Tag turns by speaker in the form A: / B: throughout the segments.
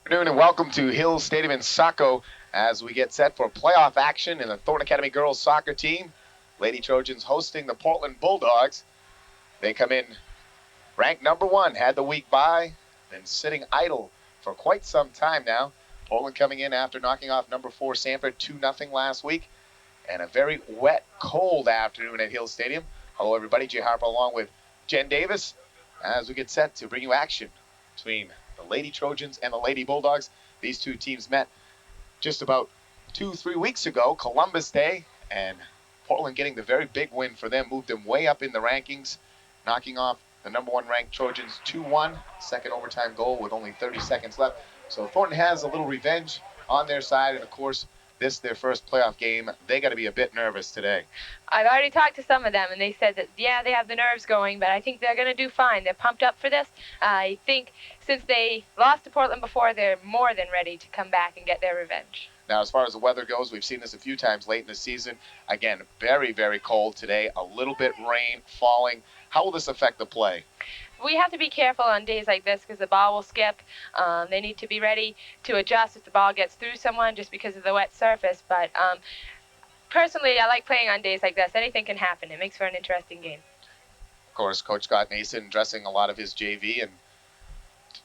A: Good afternoon and welcome to Hill Stadium in Saco as we get set for playoff action in the Thornton Academy girls soccer team. Lady Trojans hosting the Portland Bulldogs. They come in ranked number one, had the week bye, been sitting idle for quite some time now. Portland coming in after knocking off number four Sanford 2-0 last week, and a very wet, cold afternoon at Hill Stadium. Hello everybody, Jay Harper along with Jen Davis as we get set to bring you action between the Lady Trojans and the Lady Bulldogs. These two teams met just about 2-3 weeks ago, Columbus Day, and Portland getting the very big win for them, moved them way up in the rankings, knocking off the number one ranked Trojans 2-1, second overtime goal with only 30 seconds left. So Thornton has a little revenge on their side, and of course, this their first playoff game. They got to be a bit nervous today.
B: I've already talked to some of them, and they said that, yeah, they have the nerves going, but I think they're going to do fine. They're pumped up for this. I think since they lost to Portland before, they're more than ready to come back and get their revenge.
A: Now, as far as the weather goes, we've seen this a few times late in the season. Again, very, very cold today, a little bit rain falling. How will this affect the play?
B: We have to be careful on days like this because the ball will skip. They need to be ready to adjust if the ball gets through someone just because of the wet surface. But personally, I like playing on days like this. Anything can happen. It makes for an interesting game.
A: Of course, Coach Scott Nason dressing a lot of his JV and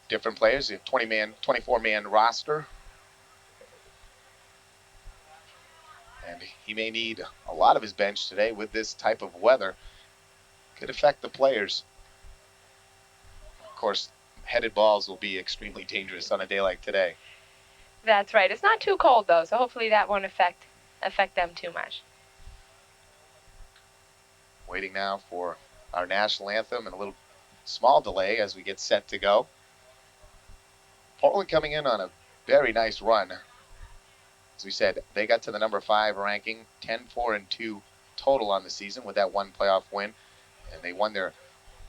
A: different players, a 20-man, 24-man roster. And he may need a lot of his bench today with this type of weather. Could affect the players. Of course, headed balls will be extremely dangerous on a day like today.
B: That's right. It's not too cold, though, so hopefully that won't affect them too much.
A: Waiting now for our national anthem and a little small delay as we get set to go. Portland coming in on a very nice run. As we said, they got to the number 5 ranking, 10-4-2 total on the season with that one playoff win. And they won their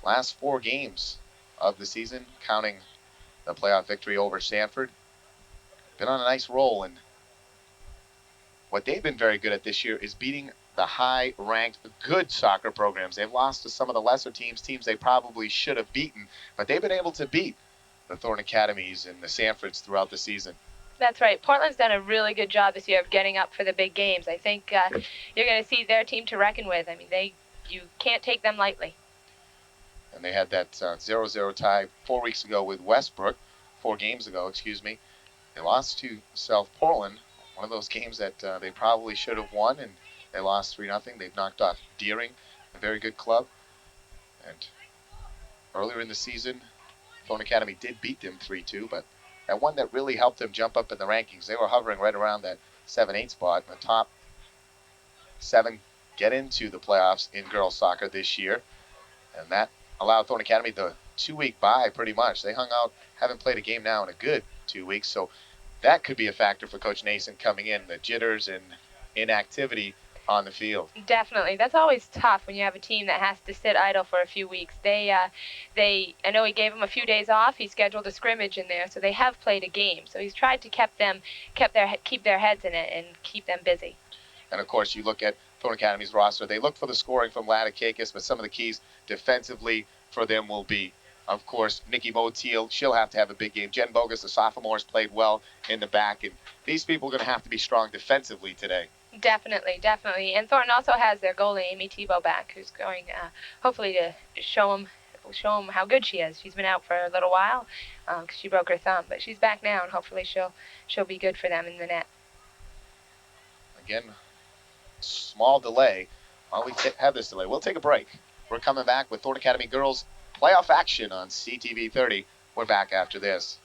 A: last 4 games of the season, counting the playoff victory over Sanford. Been on a nice roll, and what they've been very good at this year is beating the high-ranked, good soccer programs. They've lost to some of the lesser teams they probably should have beaten, but they've been able to beat the Thornton Academies and the Sanfords throughout the season.
B: That's right. Portland's done a really good job this year of getting up for the big games. I think you're going to see their team to reckon with. I mean, you can't take them lightly.
A: And they had that 0-0 tie 4 weeks ago with Westbrook, 4 games ago, excuse me. They lost to South Portland, one of those games that they probably should have won, and they lost 3-0. They've knocked off Deering, a very good club. And earlier in the season, Thornton Academy did beat them 3-2, but that one that really helped them jump up in the rankings, they were hovering right around that 7-8 spot. The top 7 get into the playoffs in girls soccer this year, and that allowed Thornton Academy the 2-week bye pretty much. They hung out, haven't played a game now in a good 2 weeks, so that could be a factor for Coach Nason coming in, the jitters and inactivity on the field.
B: Definitely. That's always tough when you have a team that has to sit idle for a few weeks. I know he gave them a few days off. He scheduled a scrimmage in there, so they have played a game. So he's tried to keep their heads in it and keep them busy.
A: And of course, you look at Thornton Academy's roster. They look for the scoring from Ladakakis, but some of the keys defensively for them will be, of course, Nikki Motiel. She'll have to have a big game. Jen Bogus, the sophomore, has played well in the back, and these people are going to have to be strong defensively today.
B: Definitely, definitely. And Thornton also has their goalie, Amy Tebow, back, who's going hopefully to show them how good she is. She's been out for a little while because she broke her thumb, but she's back now, and hopefully she'll be good for them in the net.
A: Again, small delay. While we have this delay, we'll take a break. We're coming back with Thornton Academy girls playoff action on CTV 30. We're back after this.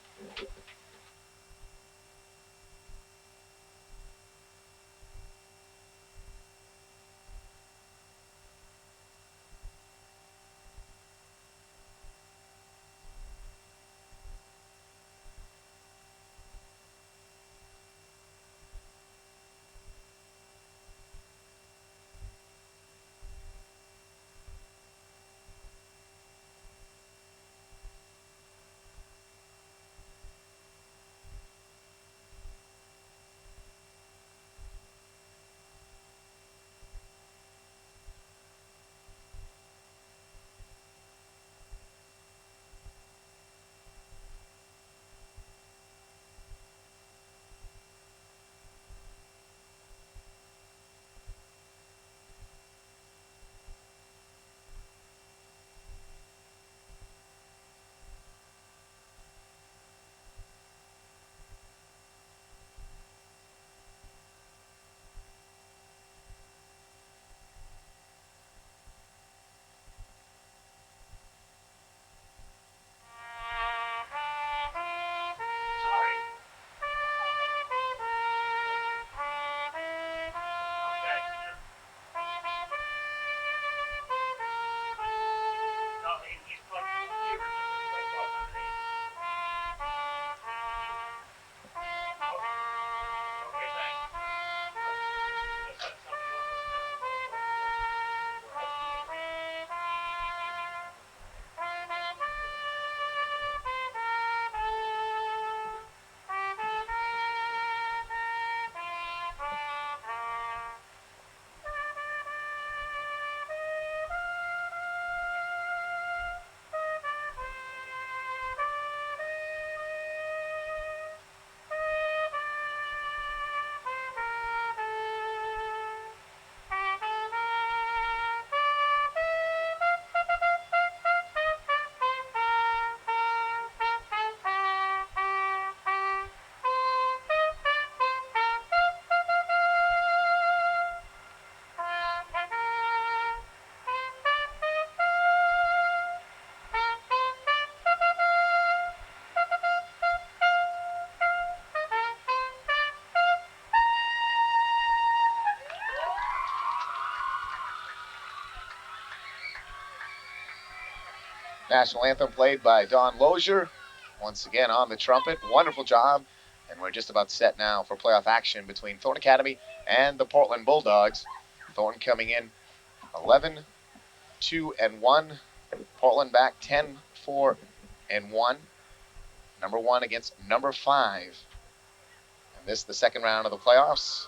A: National anthem played by Don Lozier. Once again on the trumpet. Wonderful job. And we're just about set now for playoff action between Thorne Academy and the Portland Bulldogs. Thorne coming in 11-2-1. Portland back 10-4-1. Number 1 against number 5. And this is the second round of the playoffs.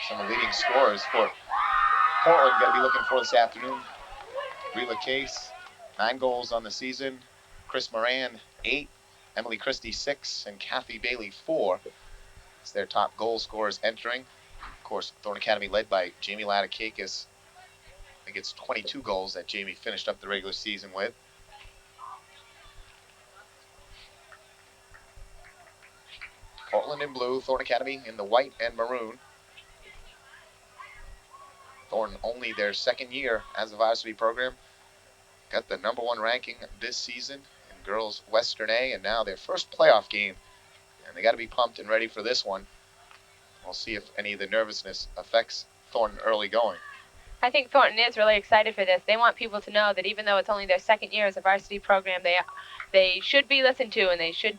A: Some of the leading scorers for Portland got to be looking for this afternoon. Rila Case, 9 goals on the season. Chris Moran, 8. Emily Christie, 6. And Kathy Bailey, 4. It's their top goal scorers entering. Of course, Thorne Academy led by Jamie Latikakis. I think it's 22 goals that Jamie finished up the regular season with. Portland in blue, Thorne Academy in the white and maroon. Thorne only their second year as a varsity program. Got the number 1 ranking this season in girls Western A, and now their first playoff game. And they got to be pumped and ready for this one. We'll see if any of the nervousness affects Thornton early going.
B: I think Thornton is really excited for this. They want people to know that even though it's only their second year as a varsity program, they should be listened to and they should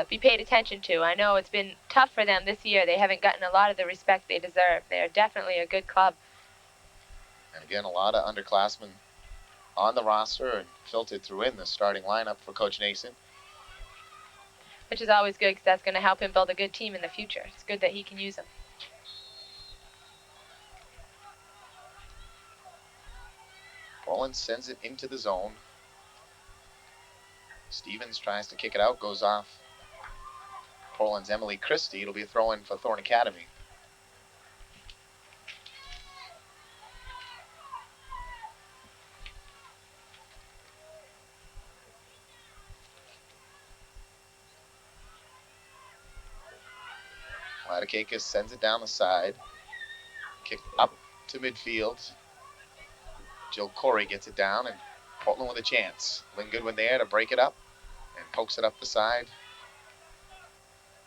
B: be paid attention to. I know it's been tough for them this year. They haven't gotten a lot of the respect they deserve. They're definitely a good club.
A: And again, a lot of underclassmen on the roster and filtered through in the starting lineup for Coach Nason.
B: Which is always good because that's going to help him build a good team in the future. It's good that he can use them.
A: Portland sends it into the zone. Stevens tries to kick it out, goes off Portland's Emily Christie. It'll be a throw-in for Thorne Academy. Latikakis sends it down the side. Kick up to midfield. Jill Corey gets it down, and Portland with a chance. Lynn Goodwin there to break it up, and pokes it up the side.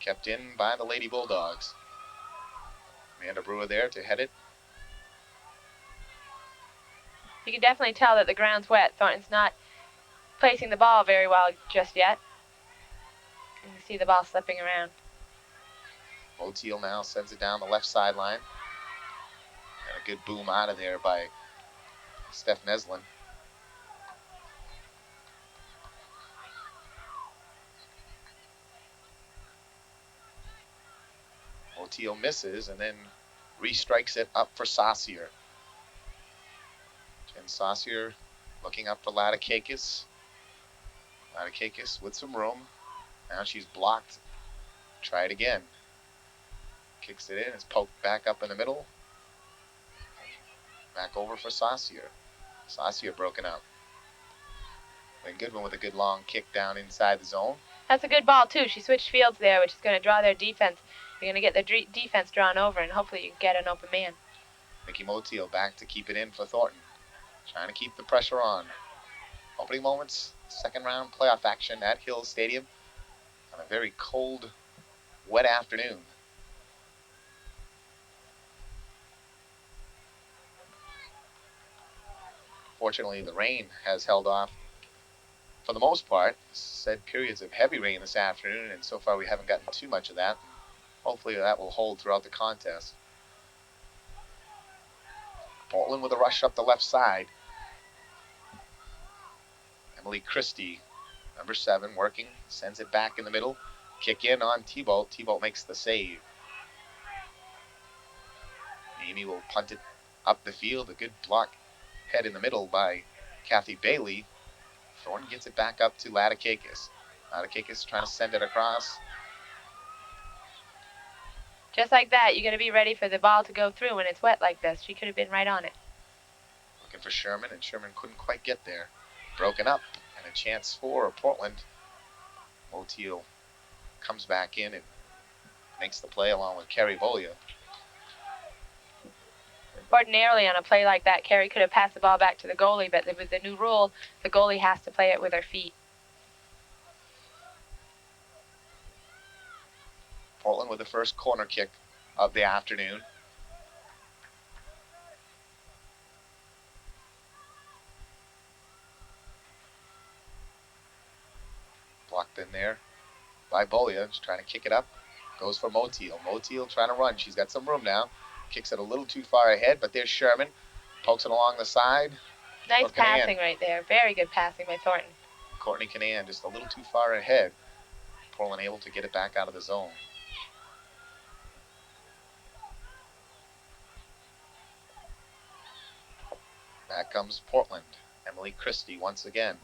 A: Kept in by the Lady Bulldogs. Amanda Brewer there to head it.
B: You can definitely tell that the ground's wet. Thornton's not placing the ball very well just yet. You can see the ball slipping around.
A: Motiel now sends it down the left sideline. And a good boom out of there by Steph Neslin. Motiel misses and then restrikes it up for Saucier. Jen Saucier looking up for Latikakis. Latikakis with some room. Now she's blocked. Try it again. Kicks it in. It's poked back up in the middle. Back over for Saucier. Saucier broken up. Lynn Goodwin with a good long kick down inside the zone.
B: That's a good ball, too. She switched fields there, which is going to draw their defense. You're going to get their defense drawn over, and hopefully you can get an open man.
A: Mickey Motiel back to keep it in for Thornton. Trying to keep the pressure on. Opening moments, second round playoff action at Hills Stadium on a very cold, wet afternoon. Fortunately, the rain has held off for the most part. Said periods of heavy rain this afternoon, and so far we haven't gotten too much of that. Hopefully that will hold throughout the contest. Portland with a rush up the left side. Emily Christie, number 7, working, sends it back in the middle. Kick in on T-Bolt. T-Bolt makes the save. Amy will punt it up the field. A good block head in the middle by Kathy Bailey. Thornton gets it back up to Latikakis. Latikakis trying to send it across.
B: Just like that, you got to be ready for the ball to go through when it's wet like this. She could have been right on it.
A: Looking for Sherman, and Sherman couldn't quite get there. Broken up, and a chance for Portland. Motiel comes back in and makes the play along with Carrie Bolia.
B: Ordinarily, on a play like that, Carrie could have passed the ball back to the goalie, but with the new rule, the goalie has to play it with her feet.
A: Portland with the first corner kick of the afternoon. in there by Bolia. She's trying to kick it up. Goes for Motil. Motil trying to run. She's got some room now. Kicks it a little too far ahead, but there's Sherman. Pokes it along the side.
B: Nice passing right there. Very good passing by Thornton.
A: Courtney Canan just a little too far ahead. Portland able to get it back out of the zone. Back comes Portland. Emily Christie once again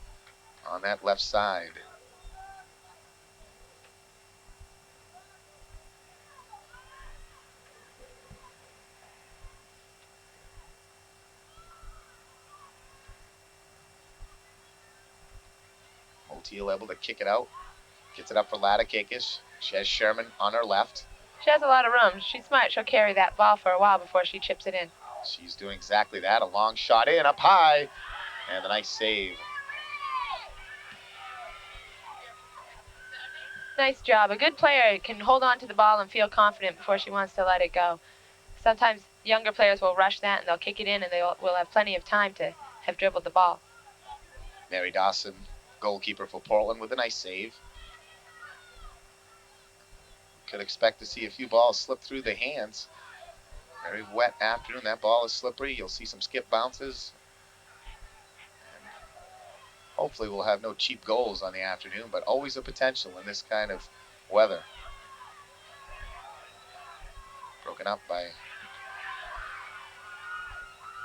A: on that left side. Motil able to kick it out. Gets it up for Ladakakis. She has Sherman on her left.
B: She has a lot of room. She's smart. She'll carry that ball for a while before she chips it in.
A: She's doing exactly that. A long shot in, up high, and a nice save.
B: Nice job. A good player can hold on to the ball and feel confident before she wants to let it go. Sometimes younger players will rush that and they'll kick it in and they will have plenty of time to have dribbled the ball.
A: Mary Dawson, goalkeeper for Portland, with a nice save. Could expect to see a few balls slip through the hands. Very wet afternoon. That ball is slippery. You'll see some skip bounces. And hopefully we'll have no cheap goals on the afternoon, but always a potential in this kind of weather. Broken up by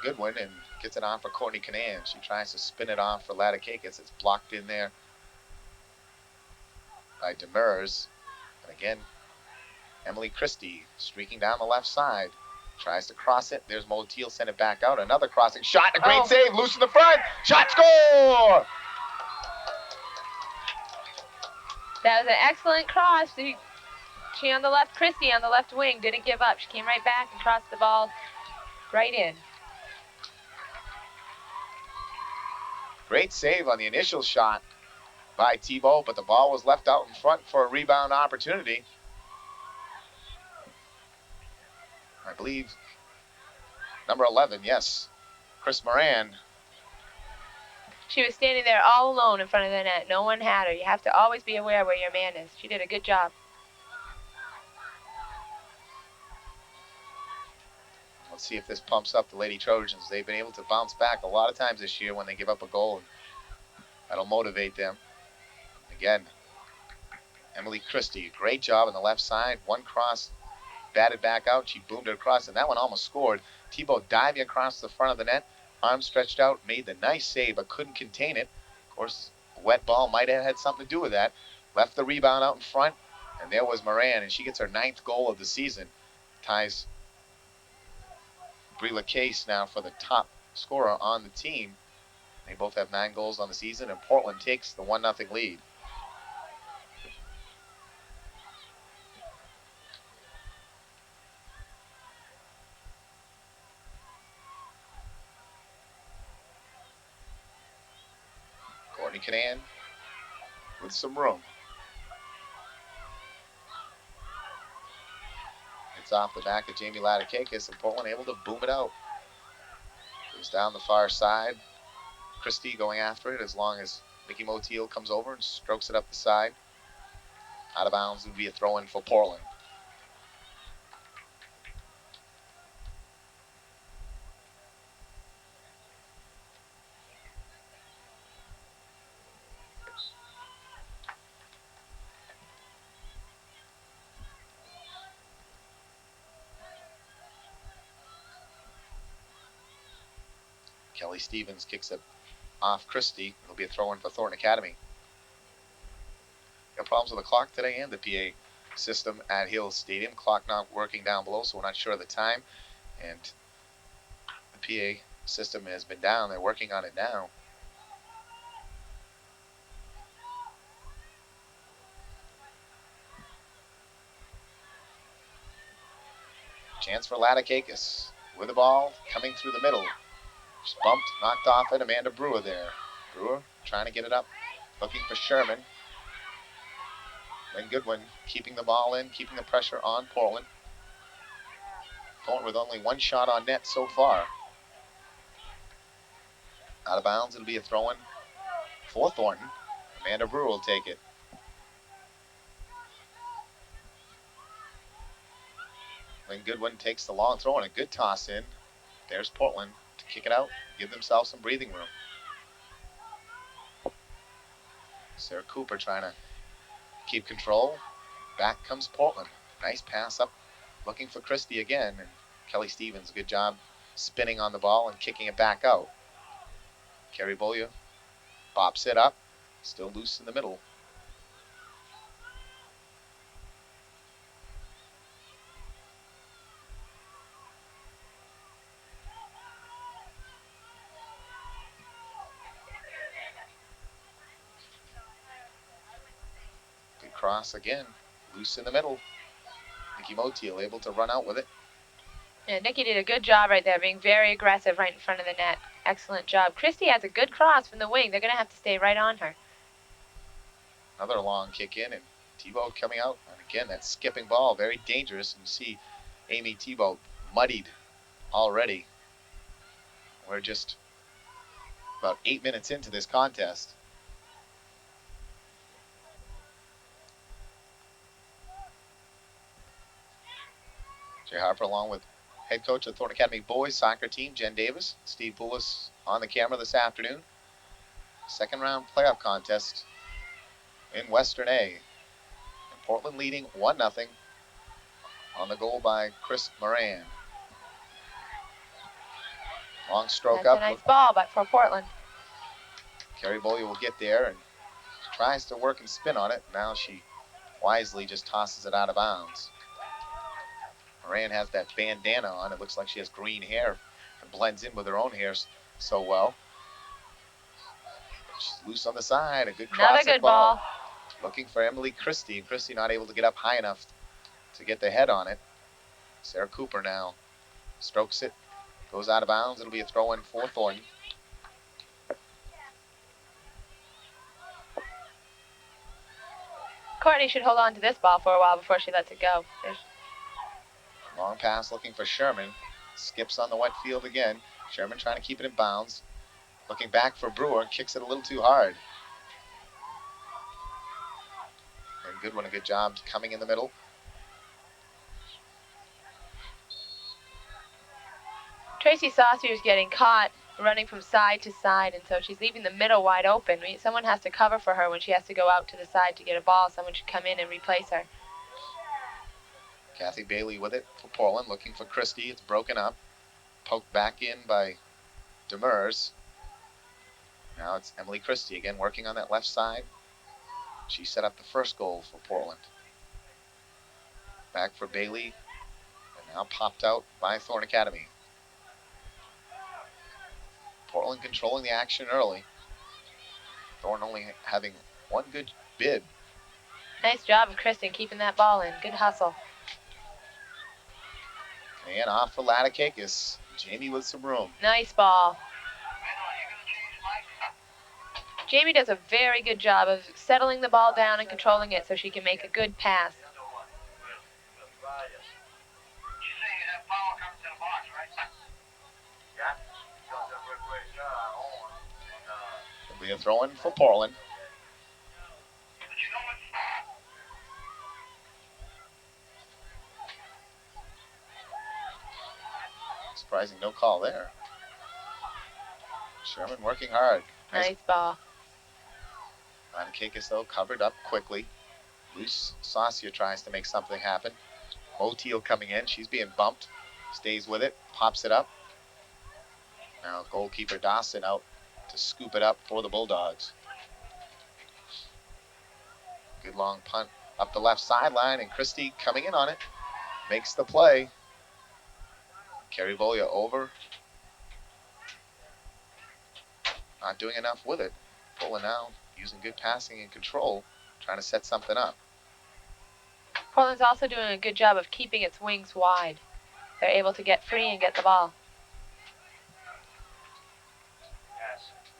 A: Goodwin and gets it on for Courtney Canan. She tries to spin it off for Ladakakis. It's blocked in there by Demers. And again, Emily Christie streaking down the left side. Tries to cross it. There's Motil, send it back out. Another crossing shot. A great save. Loose in the front. Shot, score!
B: That was an excellent cross. She on the left, Christie on the left wing, didn't give up. She came right back and crossed the ball right in.
A: Great save on the initial shot by Tebow, but the ball was left out in front for a rebound opportunity. I believe number 11, yes, Chris Moran.
B: She was standing there all alone in front of the net. No one had her. You have to always be aware where your man is. She did a good job.
A: Let's see if this pumps up the Lady Trojans. They've been able to bounce back a lot of times this year when they give up a goal, and that'll motivate them. Again, Emily Christie, great job on the left side. One cross, batted back out. She boomed it across, and that one almost scored. Tebow diving across the front of the net, arms stretched out, made the nice save, but couldn't contain it. Of course, a wet ball might have had something to do with that. Left the rebound out in front, and there was Moran, and she gets her 9th goal of the season. Ties Brila Case now for the top scorer on the team. They both have 9 goals on the season, and Portland takes the 1-0 lead. Courtney Canan with some room. It's off the back of Jamie Ladakakis, and Portland able to boom it out. Goes down the far side. Christie going after it as long as Mickey Motil comes over and strokes it up the side. Out of bounds would be a throw-in for Portland. Kelly Stevens kicks it off Christie. It'll be a throw-in for Thornton Academy. Got problems with the clock today and the PA system at Hill Stadium. Clock not working down below, so we're not sure of the time. And the PA system has been down. They're working on it now. Chance for Ladakakis with the ball coming through the middle. She's bumped, knocked off it. Amanda Brewer there. Brewer trying to get it up, looking for Sherman. Then Goodwin keeping the ball in, keeping the pressure on Portland. Portland with only 1 shot on net so far. Out of bounds, it'll be a throw-in for Thornton. Amanda Brewer will take it. Lynn Goodwin takes the long throw and a good toss in. There's Portland to kick it out, give themselves some breathing room. Sarah Cooper trying to keep control. Back comes Portland. Nice pass up, looking for Christie again. And Kelly Stevens, good job spinning on the ball and kicking it back out. Carrie Beaulieu bops it up, still loose in the middle. Good cross again, loose in the middle. Nikki Motiel able to run out with it.
B: Yeah, Nikki did a good job right there, being very aggressive right in front of the net. Excellent job. Christie has a good cross from the wing. They're going to have to stay right on her.
A: Another long kick in, and Thibault coming out. And again, that skipping ball, very dangerous. And you see Amy Thibault muddied already. We're just about 8 minutes into this contest. Jay Harper along with head coach of the Thornton Academy boys soccer team, Jen Davis. Steve Poulos on the camera this afternoon. Second round playoff contest in Western A. And Portland leading 1-0 on the goal by Chris Moran. Long stroke
B: That's
A: up.
B: a nice ball, but for Portland.
A: Carrie Beaulieu will get there and tries to work and spin on it. Now she wisely just tosses it out of bounds. Moran has that bandana on. It looks like she has green hair. It blends in with her own hair so well. She's loose on the side. A good cross.
B: Another good ball.
A: Looking for Emily Christie. And Christie not able to get up high enough to get the head on it. Sarah Cooper now strokes it. Goes out of bounds. It'll be a throw in for Thornton.
B: Courtney should hold on to this ball for a while before she lets it go.
A: Long pass looking for Sherman. Skips on the wet field again. Sherman trying to keep it in bounds. Looking back for Brewer. Kicks it a little too hard. And Goodwin, a good job coming in the middle.
B: Tracy Saucier is getting caught running from side to side, and so she's leaving the middle wide open. Someone has to cover for her when she has to go out to the side to get a ball. Someone should come in and replace her.
A: Kathy Bailey with it for Portland, looking for Christie. It's broken up. Poked back in by Demers. Now it's Emily Christie again working on that left side. She set up the first goal for Portland. Back for Bailey. And now popped out by Thornton Academy. Portland controlling the action early. Thornton only having one good bid.
B: Nice job of Kristen keeping that ball in. Good hustle.
A: And off for Ladakakis. Jamie with some room.
B: Nice ball. Jamie does a very good job of settling the ball down and controlling it so she can make a good pass.
A: It'll be a throw-in for Portland. Surprising no call there. Sherman working hard.
B: Nice ball.
A: Ladakakis, though, covered up quickly. Loose Saucier tries to make something happen. Motiel coming in. She's being bumped. Stays with it. Pops it up. Now goalkeeper Dawson out to scoop it up for the Bulldogs. Good long punt up the left sideline, and Christie coming in on it. Makes the play. Carrie Beaulieu over. Not doing enough with it. Portland now using good passing and control, trying to set something up.
B: Portland's also doing a good job of keeping its wings wide. They're able to get free and get the ball.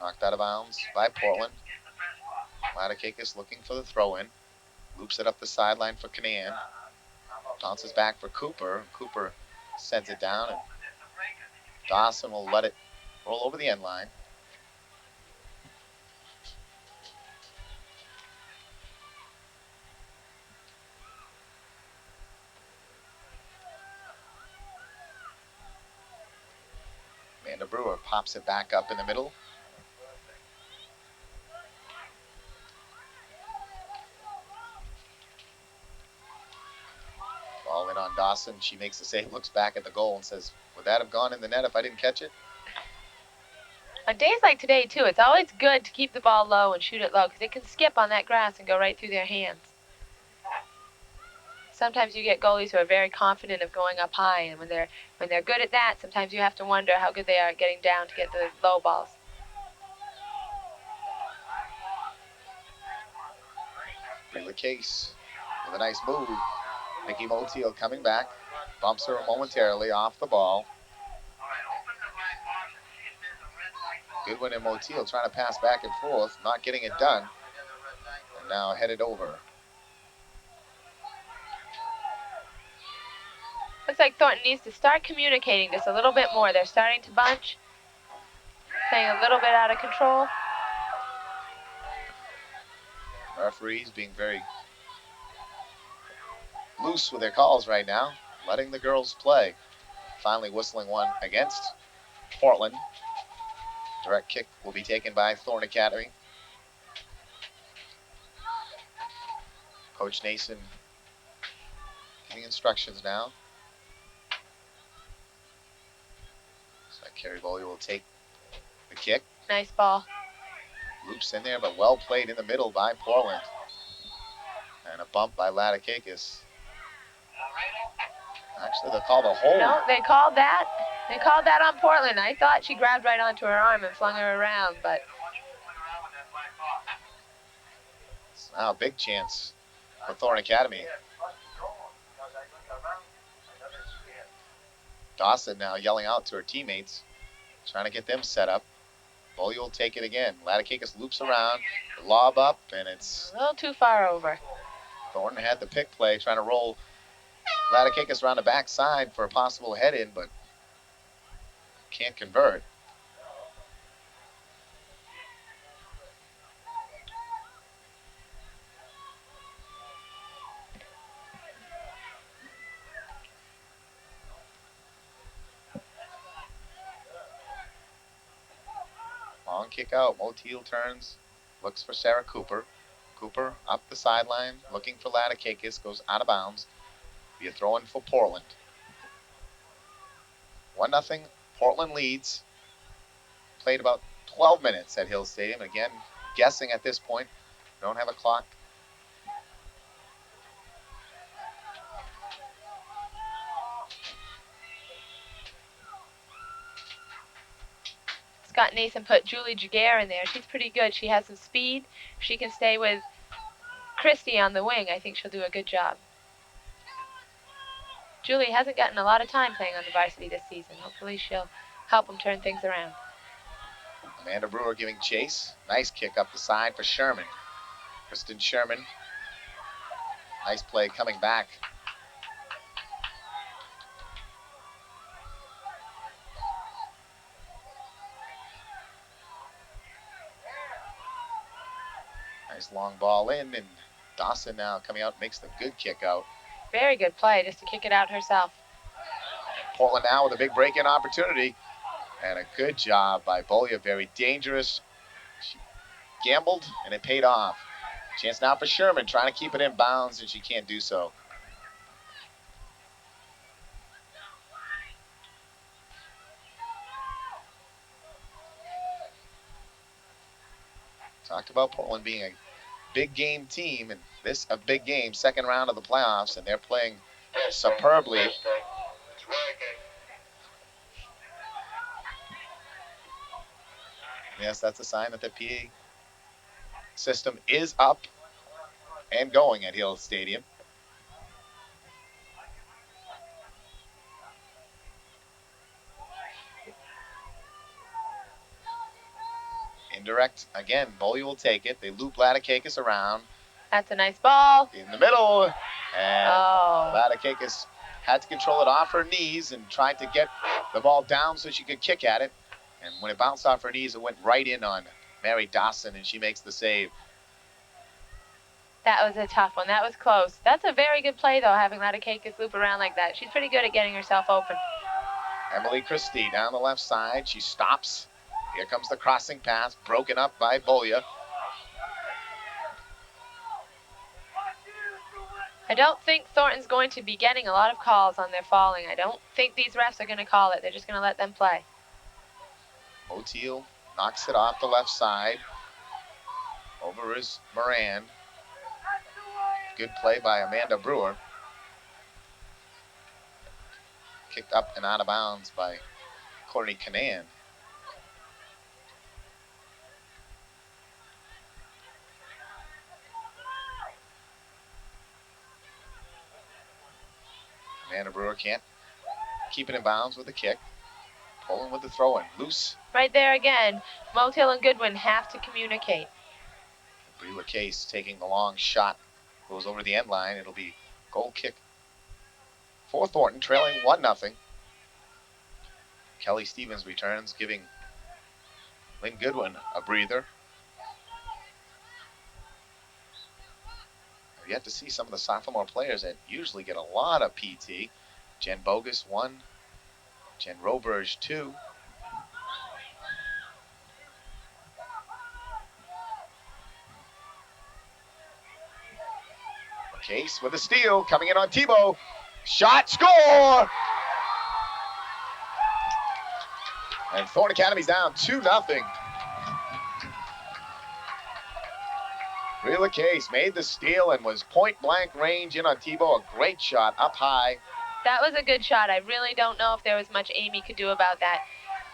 A: Knocked out of bounds by Portland. Ladakakis looking for the throw-in. Loops it up the sideline for Canaan. Bounces back for Cooper. Cooper sends it down, and Dawson will let it roll over the end line. pops it back up in the middle. Ball in on Dawson. She makes the save, looks back at the goal and says, would that have gone in the net if I didn't catch it?
B: On days like today, too, it's always good to keep the ball low and shoot it low because it can skip on that grass and go right through their hands. Sometimes you get goalies who are very confident of going up high, and when they're good at that, sometimes you have to wonder how good they are at getting down to get the low balls.
A: Bring the case with a nice move. Nikki Motiel coming back, bumps her momentarily off the ball. Goodwin and Motiel trying to pass back and forth, not getting it done. And now headed over.
B: Looks like Thornton needs to start communicating just a little bit more. They're starting to bunch, playing a little bit out of control.
A: Referees being very loose with their calls right now, letting the girls play. Finally whistling one against Portland. Direct kick will be taken by Thorne Academy. Coach Nason giving instructions now. So Carrie Beaulieu will take the kick.
B: Nice ball.
A: Loops in there, but well played in the middle by Portland. And a bump by Latikakis. Actually, they'll call the hold.
B: No, they called that. They called that on Portland. I thought she grabbed right onto her arm and flung her around, but
A: it's now a big chance for Thorne Academy. Dawson now yelling out to her teammates, trying to get them set up. Beaulieu will take it again. Latikakis loops around, lob up, and it's
B: a little too far over.
A: Thornton had the pick play, trying to roll Latikakis around the backside for a possible head-in, but can't convert. Long kick out. Motiel turns, looks for Sarah Cooper. Cooper up the sideline, looking for Latikakis, goes out of bounds. Be a throw-in for Portland. 1-0. Portland leads. Played about 12 minutes at Hill Stadium. Again, guessing at this point. Don't have a clock.
B: Scott Nason put Julie Jaguar in there. She's pretty good. She has some speed. If she can stay with Christie on the wing, I think she'll do a good job. Julie hasn't gotten a lot of time playing on the varsity this season. Hopefully she'll help them turn things around.
A: Amanda Brewer giving chase. Nice kick up the side for Sherman. Kristen Sherman. Nice play coming back. Nice long ball in, and Dawson now coming out, makes the good kick out.
B: Very good play just to kick it out herself.
A: Portland now with a big break-in opportunity. And a good job by Beaulieu. Very dangerous. She gambled, and it paid off. Chance now for Sherman, trying to keep it in bounds, and she can't do so. Talked about Portland being a big game team, and this a big game, second round of the playoffs, and they're playing superbly. Yes, that's a sign that the PA system is up and going at Hill Stadium. Indirect, again, Beaulieu will take it. They loop Latikakis around.
B: That's a nice ball.
A: In the middle. And Latikakis had to control it off her knees and tried to get the ball down so she could kick at it. And when it bounced off her knees, it went right in on Mary Dawson, and she makes the save.
B: That was a tough one. That was close. That's a very good play, though, having Latikakis loop around like that. She's pretty good at getting herself open.
A: Emily Christie down the left side. She stops. Here comes the crossing pass, broken up by Bolia.
B: I don't think Thornton's going to be getting a lot of calls on their falling. I don't think these refs are going to call it. They're just going to let them play.
A: O'Teal knocks it off the left side. Over is Moran. Good play by Amanda Brewer. Kicked up and out of bounds by Courtney Canan. Amanda Brewer can't keep it in bounds with the kick. Pulling with the throw in. Loose.
B: Right there again. Motil and Goodwin have to communicate.
A: Brie LaCase taking the long shot. Goes over the end line. It'll be goal kick for Thornton, trailing 1-0. Kelly Stevens returns, giving Lynn Goodwin a breather. I've yet to see some of the sophomore players that usually get a lot of PT. Jen Bogus, 1. Jen Roberge, 2. Case with a steal, coming in on Tebow. Shot, score! And Thornton Academy's down 2-0. Rila Case made the steal and was point blank range in on Tebow. A great shot up high.
B: That was a good shot. I really don't know if there was much Amy could do about that.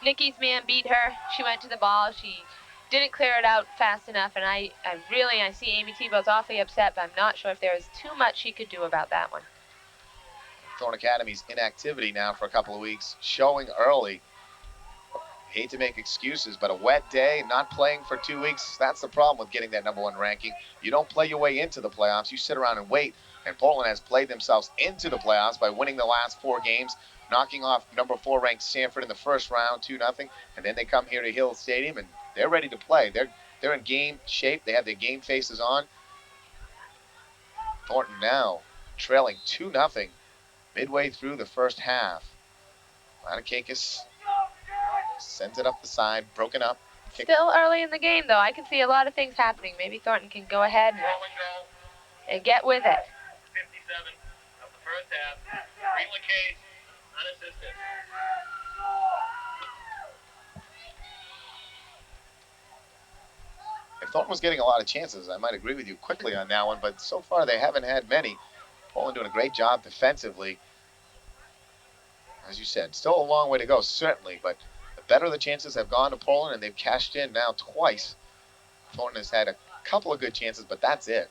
B: Nikki's man beat her. She went to the ball. She didn't clear it out fast enough, and I see Amy Tebow's awfully upset, but I'm not sure if there was too much she could do about that one.
A: Thornton Academy's inactivity now for a couple of weeks, showing early. Hate to make excuses, but a wet day, not playing for 2 weeks, that's the problem with getting that #1 ranking. You don't play your way into the playoffs. You sit around and wait, and Portland has played themselves into the playoffs by winning the last 4 games, knocking off #4 ranked Sanford in the first round, 2-0, and then they come here to Hill Stadium, and they're ready to play. They're in game shape. They have their game faces on. Thornton now trailing 2-0 midway through the first half. Latikakis sends it up the side, broken up.
B: Still early in the game, though. I can see a lot of things happening. Maybe Thornton can go ahead and get with it.
C: 57 of the first half. Rila Case, unassisted.
A: If Thornton was getting a lot of chances, I might agree with you quickly on that one, but so far they haven't had many. Poland doing a great job defensively. As you said, still a long way to go, certainly, but the better the chances have gone to Poland, and they've cashed in now twice. Thornton has had a couple of good chances, but that's it.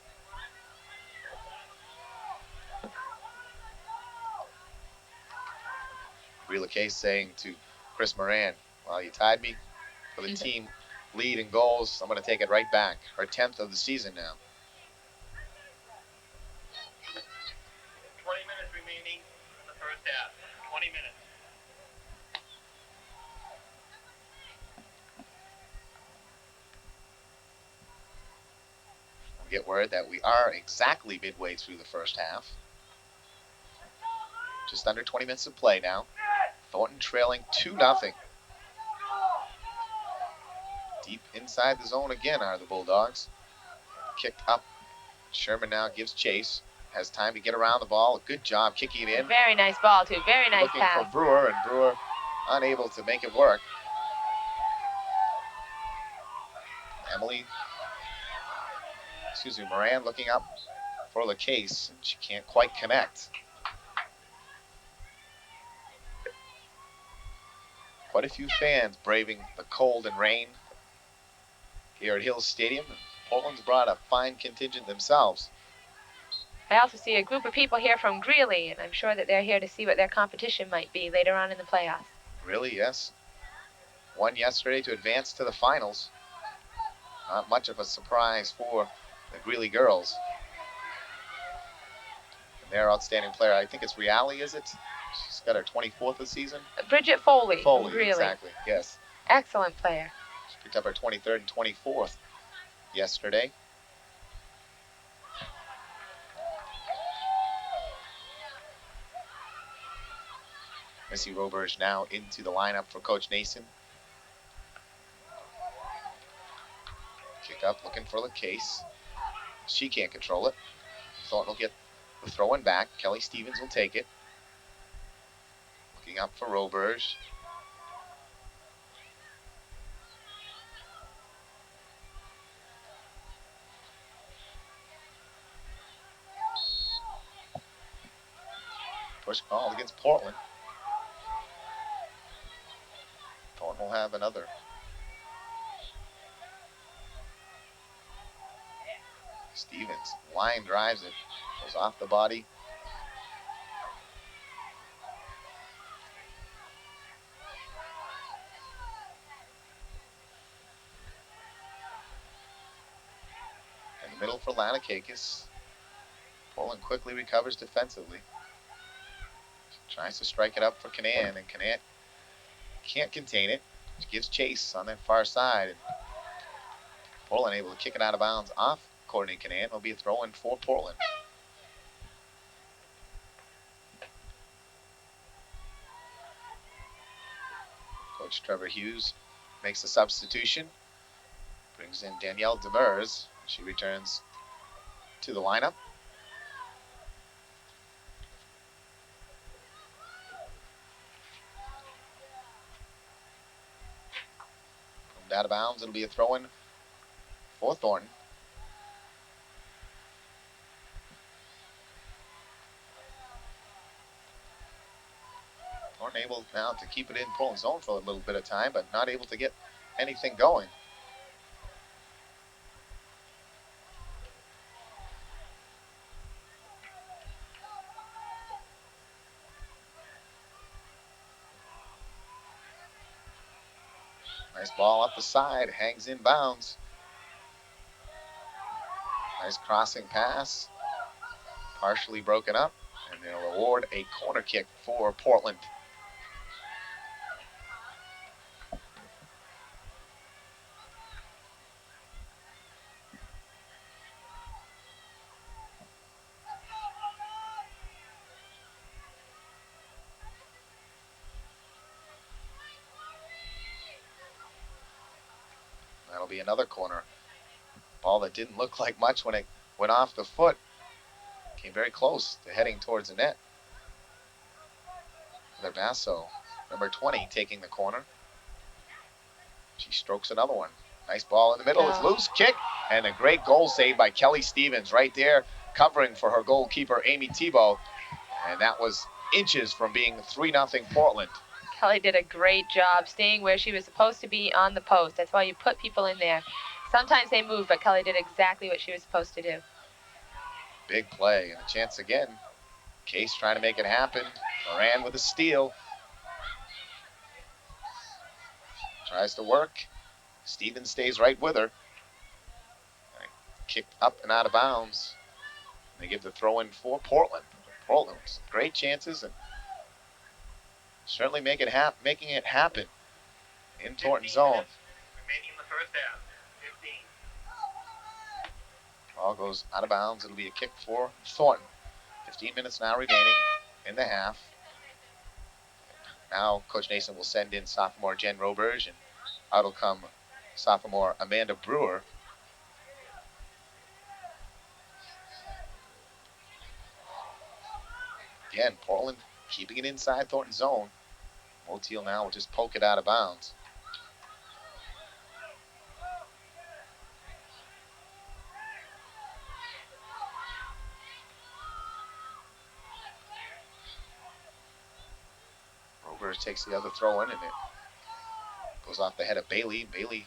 A: Rila Case saying to Chris Moran, well, you tied me for the team lead in goals. I'm going to take it right back. Her 10th of the season now.
C: 20 minutes remaining in the first half. 20 minutes.
A: We get word that we are exactly midway through the first half. Just under 20 minutes of play now. Thornton trailing 2-0. Deep inside the zone again are the Bulldogs. Kicked up. Sherman now gives chase. Has time to get around the ball. A good job kicking it in.
B: Very nice ball, too. Very nice
A: Looking
B: pass.
A: for Brewer, and Brewer unable to make it work. Moran looking up for LaCase, and she can't quite connect. Quite a few fans braving the cold and rain here at Hills Stadium. Portland's brought a fine contingent themselves.
B: I also see a group of people here from Greeley, and I'm sure that they're here to see what their competition might be later on in the playoffs.
A: Really, yes. Won yesterday to advance to the finals. Not much of a surprise for the Greeley girls. And their outstanding player, I think it's Reale, is it? She's got her 24th of the season.
B: Bridget Foley.
A: Foley,
B: Greeley.
A: exactly, yes.
B: Excellent player.
A: She picked up her 23rd and 24th yesterday. Missy Roberge now into the lineup for Coach Nason. Kick up, looking for LaCase. She can't control it. Thornton will get the throw in back. Kelly Stevens will take it. Looking up for Roberge. Push call against Portland. Thornton will have another. Stevens line drives it. Goes off the body. In the middle for Lanakakis. Portland quickly recovers defensively. Tries to strike it up for Canan, and Canan can't contain it. She gives chase on that far side. And Portland able to kick it out of bounds off Courtney Canan. It'll be a throw in for Portland. Coach Trevor Hughes makes the substitution. Brings in Danielle Demers. She returns to the lineup. Out of bounds, it'll be a throw-in for Thornton. Thornton able now to keep it in Portland's zone for a little bit of time, but not able to get anything going. Nice ball up the side, hangs in bounds. Nice crossing pass, partially broken up, and they'll award a corner kick for Portland. That'll be another corner. Ball that didn't look like much when it went off the foot. Came very close to heading towards the net. Heather Basso, number 20, taking the corner. She strokes another one. Nice ball in the middle. It's loose. Kick. And a great goal save by Kelly Stevens right there, covering for her goalkeeper, Amy Tebow. And that was inches from being 3-0 Portland.
B: Kelly did a great job staying where she was supposed to be on the post. That's why you put people in there. Sometimes they move, but Kelly did exactly what she was supposed to do.
A: Big play and a chance again. Case trying to make it happen. Moran with a steal. Tries to work. Stevens stays right with her. Kicked up and out of bounds. They give the throw in for Portland. Portland, great chances and certainly making it happen in Thornton's zone.
C: Remaining in the first half. 15.
A: Ball goes out of bounds. It'll be a kick for Thornton. 15 minutes now remaining in the half. Now Coach Nason will send in sophomore Jen Roberge, and out will come sophomore Amanda Brewer. Again, Portland keeping it inside Thornton's zone. Motiel now will just poke it out of bounds. Roberge takes the other throw in, and it goes off the head of Bailey. Bailey,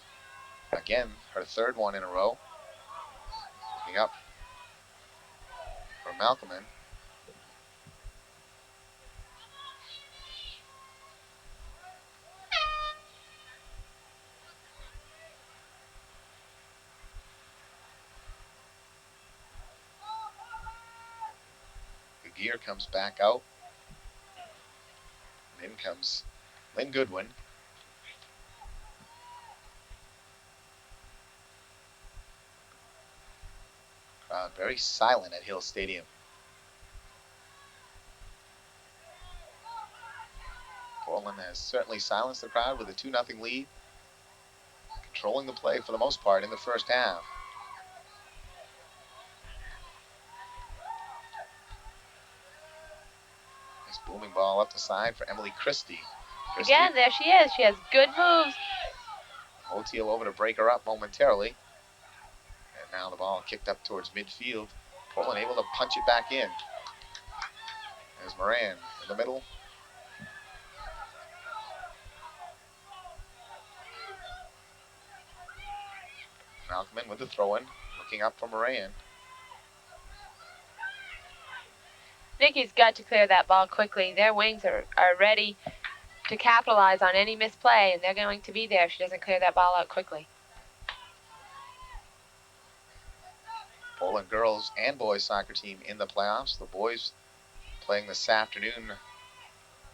A: again, her third one in a row. Looking up for Malcolman. Gear comes back out. And in comes Lynn Goodwin. Crowd very silent at Hill Stadium. has certainly silenced the crowd with a 2-0 lead, controlling the play for the most part in the first half. Nice booming ball up the side for Emily Christie.
B: Again, there she is. She has good moves.
A: Oteil over to break her up momentarily. And now the ball kicked up towards midfield. Portland able to punch it back in. There's Moran in the middle. Malcolm with the throw-in, looking up for Moran.
B: Nikki's got to clear that ball quickly. Their wings are ready to capitalize on any misplay, and they're going to be there if she doesn't clear that ball out quickly.
A: Portland girls and boys soccer team in the playoffs. The boys playing this afternoon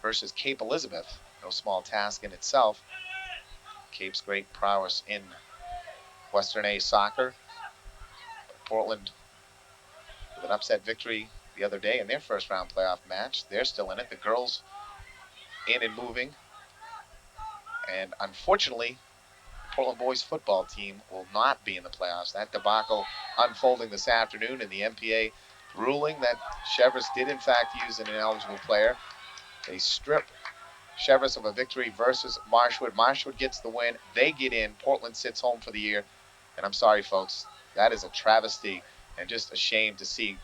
A: versus Cape Elizabeth. No small task in itself. Cape's great prowess in Western A soccer. But Portland with an upset victory the other day in their first round playoff match. They're still in it. The girls in and moving. And unfortunately, the Portland boys football team will not be in the playoffs. That debacle unfolding this afternoon in the MPA ruling that Chevrolet did in fact use an ineligible player. They strip Chevrolet of a victory versus Marshwood. Marshwood gets the win. They get in. Portland sits home for the year. And I'm sorry, folks. That is a travesty and just a shame to see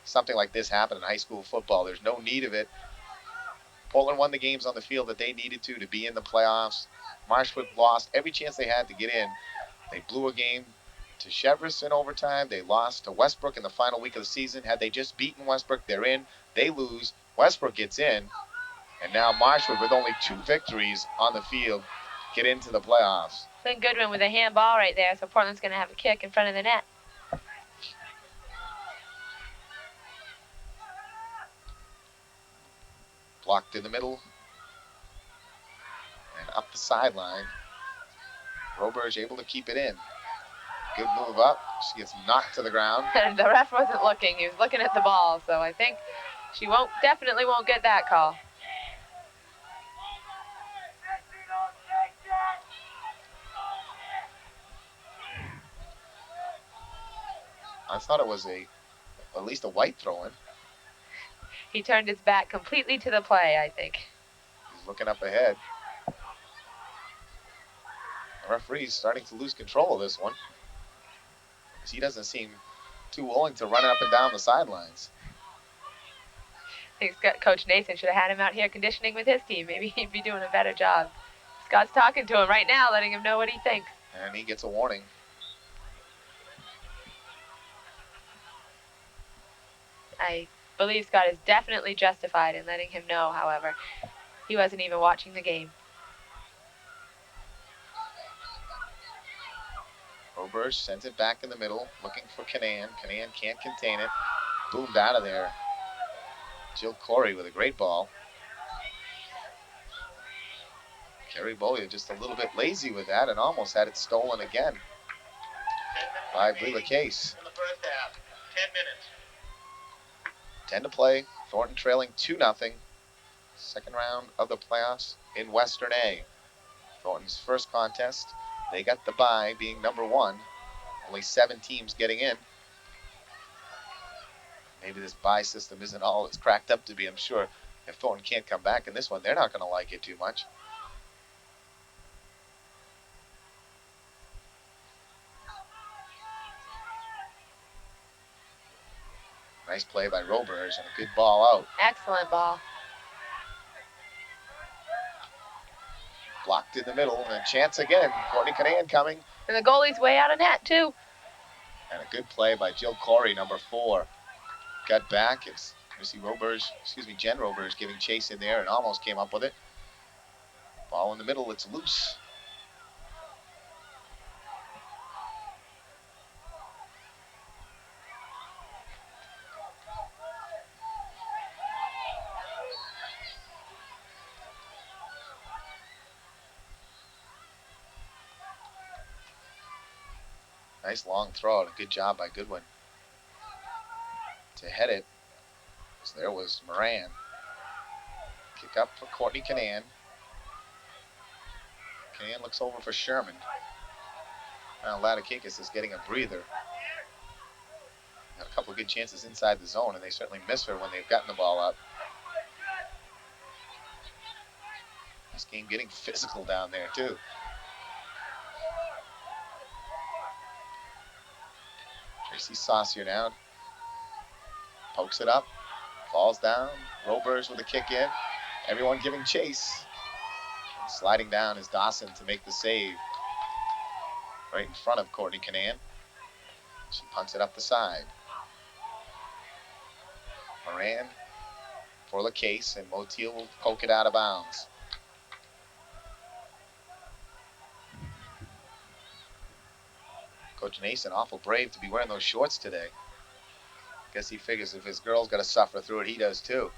A: something like this happen in high school football. There's no need of it. Portland won the games on the field that they needed to be in the playoffs. Marshwood lost every chance they had to get in. They blew a game to Chevrolet in overtime. They lost to Westbrook in the final week of the season. Had they just beaten Westbrook, they're in. They lose. Westbrook gets in. And now Marshwood, with only 2 victories on the field, get into the playoffs.
B: Lynn Goodwin with a handball right there, so Portland's going to have a kick in front of the net.
A: Blocked in the middle. And up the sideline. Roberge able to keep it in. Good move up. She gets knocked to the ground.
B: And the ref wasn't looking. He was looking at the ball, so I think she definitely won't get that call.
A: I thought it was at least a white throw-in.
B: He turned his back completely to the play, I think.
A: He's looking up ahead. The referee's starting to lose control of this one. He doesn't seem too willing to run up and down the sidelines.
B: I think Coach Nathan should have had him out here conditioning with his team. Maybe he'd be doing a better job. Scott's talking to him right now, letting him know what he thinks.
A: And he gets a warning.
B: I believe Scott is definitely justified in letting him know, however. He wasn't even watching the game.
A: Roberge sends it back in the middle, looking for Canan. Canan can't contain it. Boomed out of there. Jill Corey with a great ball. Carrie Bollier just a little bit lazy with that and almost had it stolen again by Bleila Case.
C: In the first half, 10 minutes.
A: 10 to play. Thornton trailing 2-0. Second round of the playoffs in Western A. Thornton's first contest. They got the bye, being number 1. Only 7 teams getting in. Maybe this bye system isn't all it's cracked up to be. I'm sure if Thornton can't come back in this one, they're not going to like it too much. Nice play by Roberge and a good ball out.
B: Excellent ball.
A: Blocked in the middle, and a chance again. Courtney Canan coming.
B: And the goalie's way out of net, too.
A: And a good play by Jill Corey, number 4. Got back. It's Jen Roberge giving chase in there and almost came up with it. Ball in the middle, it's loose. Nice long throw and a good job by Goodwin to head it. So there was Moran. Kick up for Courtney Canan. Can looks over for Sherman. Now Latikakis is getting a breather. Got a couple of good chances inside the zone, and they certainly miss her when they've gotten the ball up. This game getting physical down there, too. Tracy Saucier now pokes it up, falls down. Roberge with a kick in. Everyone giving chase. And sliding down is Dawson to make the save. Right in front of Courtney Canaan. She punts it up the side. Moran for LaCase, and Motil will poke it out of bounds. Coach Nason awful brave to be wearing those shorts today. Guess he figures if his girl's got to suffer through it, he does too.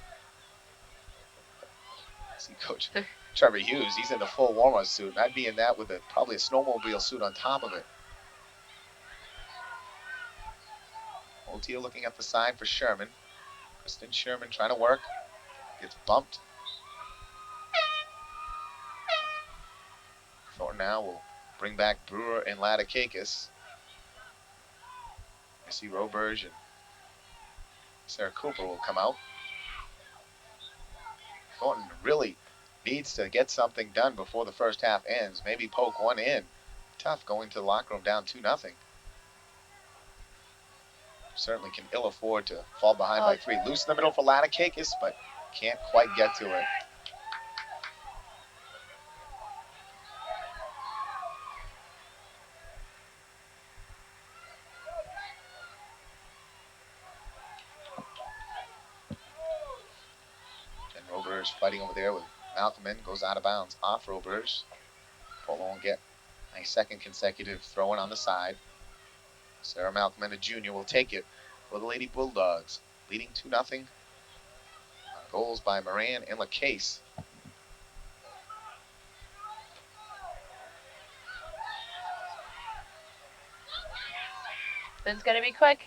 A: See Coach Trevor Hughes, he's in the full warm-up suit, and I'd be in that with probably a snowmobile suit on top of it. Motil looking at the side for Sherman. Kristen Sherman trying to work. Gets bumped. Thornton now will bring back Brewer and Latikakis. I see Roberge and Sarah Cooper will come out. Thornton really needs to get something done before the first half ends. Maybe poke one in. Tough going to the locker room down 2-0. Certainly can ill afford to fall behind by 3. Loose in the middle for Latikakis, but can't quite get to it. And Roberge fighting over there with Malcolman, goes out of bounds off Roberge. Polo won't get a second consecutive throw-in on the side. Sarah Malcolman, a junior, will take it for the Lady Bulldogs, leading 2-0. Goals by Moran and LaCase.
B: It's going to be quick.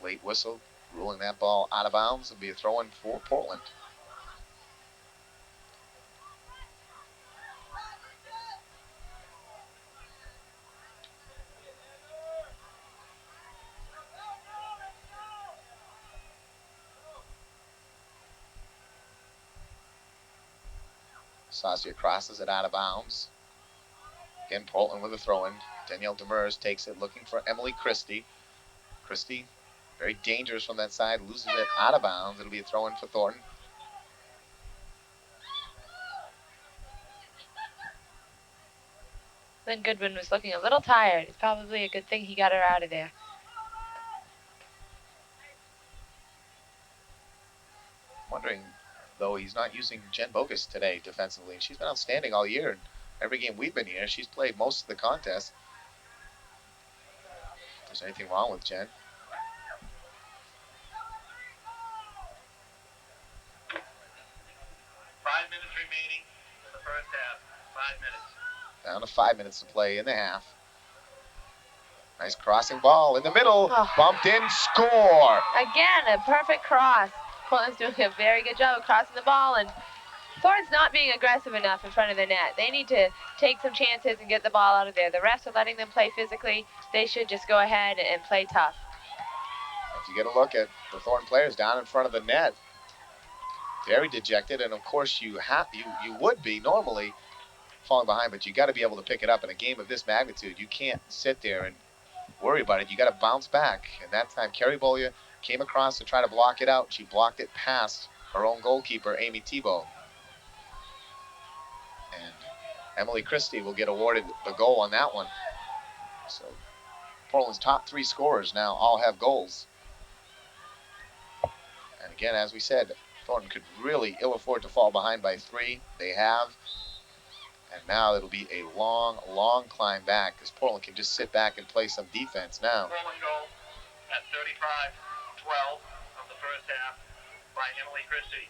A: Late whistle, ruling that ball out of bounds. It'll be a throw-in for Portland. Saucier crosses it out of bounds. Again, Portland with a throw-in. Danielle Demers takes it, looking for Emily Christie. Christie, very dangerous from that side, loses it out of bounds. It'll be a throw-in for Thornton.
B: Lynn Goodwin was looking a little tired. It's probably a good thing he got her out of there.
A: Wondering, though, he's not using Jen Bogus today defensively. She's been outstanding all year. And every game we've been here, she's played most of the contest. If there's anything wrong with Jen.
C: Remaining in the first half. 5 minutes.
A: Down to 5 minutes to play in the half. Nice crossing ball in the middle.
B: Oh.
A: Bumped in, score.
B: Again, a perfect cross. Portland's doing a very good job of crossing the ball, and Thornton's not being aggressive enough in front of the net. They need to take some chances and get the ball out of there. The refs are letting them play physically. They should just go ahead and play tough.
A: If you get a look at the Thornton players down in front of the net, very dejected, and of course you would be normally falling behind, but you got to be able to pick it up in a game of this magnitude. You can't sit there and worry about it. You got to bounce back. And that time, Carrie Bollier came across to try to block it out. She blocked it past her own goalkeeper, Amy Tebow. And Emily Christie will get awarded the goal on that one. So Portland's top 3 scorers now all have goals. And again, as we said, Thornton could really ill afford to fall behind by 3. They have. And now it'll be a long, long climb back because Portland can just sit back and play some defense now.
C: Portland goal at 35-12 of the first half by Emily Christie.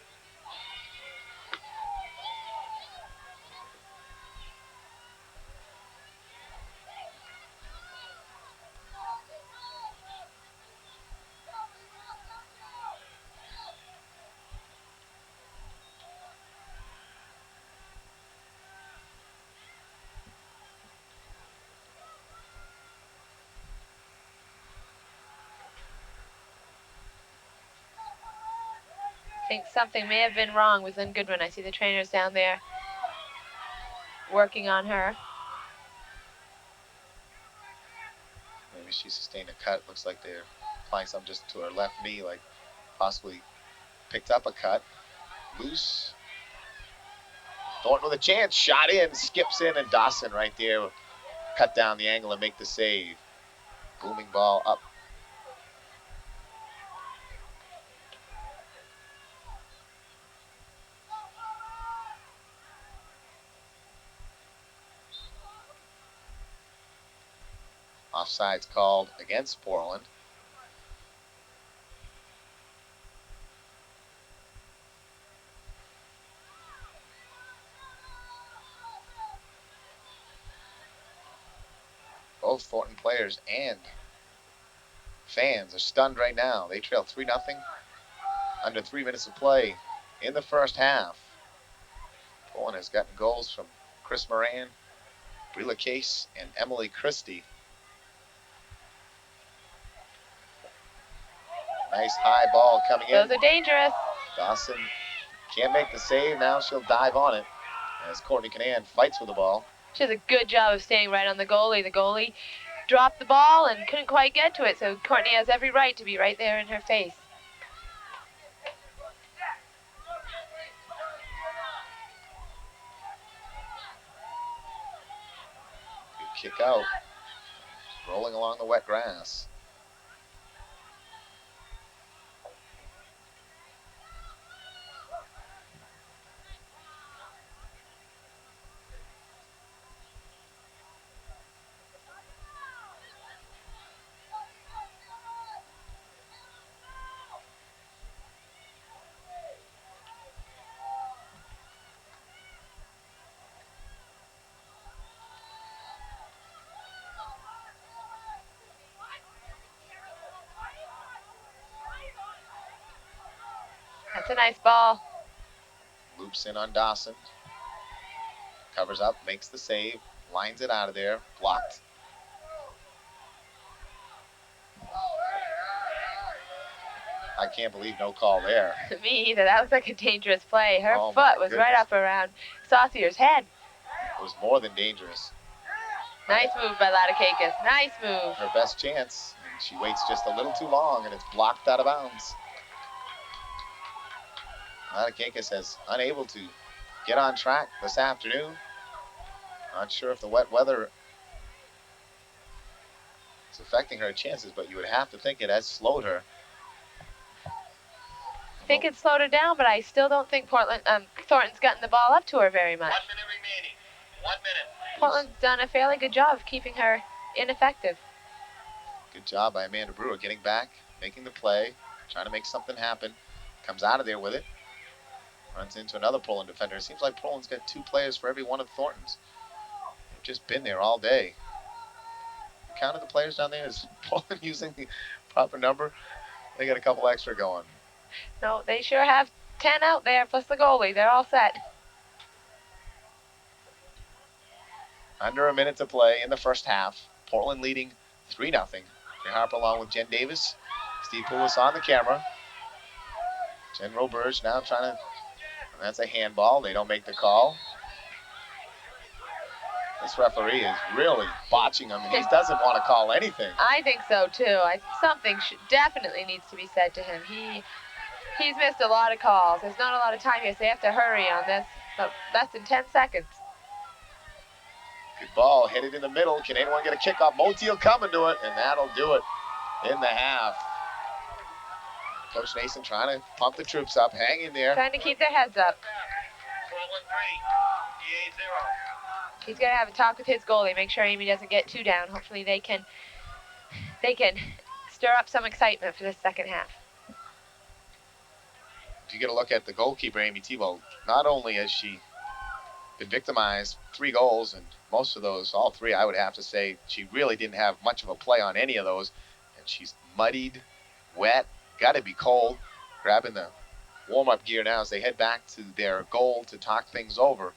B: think something may have been wrong with Lynn Goodwin. I see the trainers down there working on her.
A: Maybe she sustained a cut. Looks like they're applying something just to her left knee, like possibly picked up a cut. Loose. Thornton with a chance. Shot in. Skips in. And Dawson right there will cut down the angle and make the save. Booming ball up. Offside's called against Portland. Both Thornton players and fans are stunned right now. They trail 3-0 under 3 minutes of play in the first half. Portland has gotten goals from Chris Moran, Brila Case, and Emily Christie. Nice high ball coming in.
B: Those are dangerous.
A: Dawson can't make the save. Now she'll dive on it as Courtney Canan fights with the ball.
B: She does a good job of staying right on the goalie. The goalie dropped the ball and couldn't quite get to it, so Courtney has every right to be right there in her face.
A: Good kick out. Rolling along the wet grass.
B: That's a nice ball.
A: Loops in on Dawson. Covers up, makes the save, lines it out of there, blocked. I can't believe no call there.
B: Me either. That was like a dangerous play. Her
A: Oh,
B: foot
A: my
B: was right
A: goodness.
B: up around Saucier's head.
A: It was more than dangerous.
B: Nice move by Latikakis. Nice move.
A: Her best chance. And she waits just a little too long, and it's blocked out of bounds. Latikakis is unable to get on track this afternoon. Not sure if the wet weather is affecting her chances, but you would have to think it has slowed her.
B: I think it slowed her down, but I still don't think Thornton's gotten the ball up to her very much.
C: 1 minute remaining. 1 minute.
B: Portland's done a fairly good job of keeping her ineffective.
A: Good job by Amanda Brewer getting back, making the play, trying to make something happen. Comes out of there with it. Runs into another Portland defender. It seems like Portland's got 2 players for every one of Thornton's. They've just been there all day. Counted the players down there. Is Portland using the proper number? They got a couple extra going.
B: No, they sure have 10 out there, plus the goalie. They're all set.
A: Under a minute to play in the first half. Portland leading 3-0. Jay Harper along with Jen Davis. Steve Poulos on the camera. Jen Roberge now trying to... That's a handball. They don't make the call. This referee is really botching him, and he doesn't want to call anything.
B: I think so, too. Something definitely needs to be said to him. He's missed a lot of calls. There's not a lot of time here, so they have to hurry on this. But less than 10 seconds.
A: Good ball, hit it in the middle. Can anyone get a kickoff? Motiel coming to it, and that'll do it in the half. Coach Nason trying to pump the troops up. Hang in there.
B: Trying to keep their heads up.
C: Portland 3, EA 0.
B: He's going to have a talk with his goalie, make sure Amy doesn't get too down. Hopefully they can stir up some excitement for this second half.
A: If you get a look at the goalkeeper, Amy Tebow, not only has she been victimized 3 goals, and most of those, all 3, I would have to say, she really didn't have much of a play on any of those. And she's muddied, wet, got to be cold, grabbing the warm-up gear now as they head back to their goal to talk things over.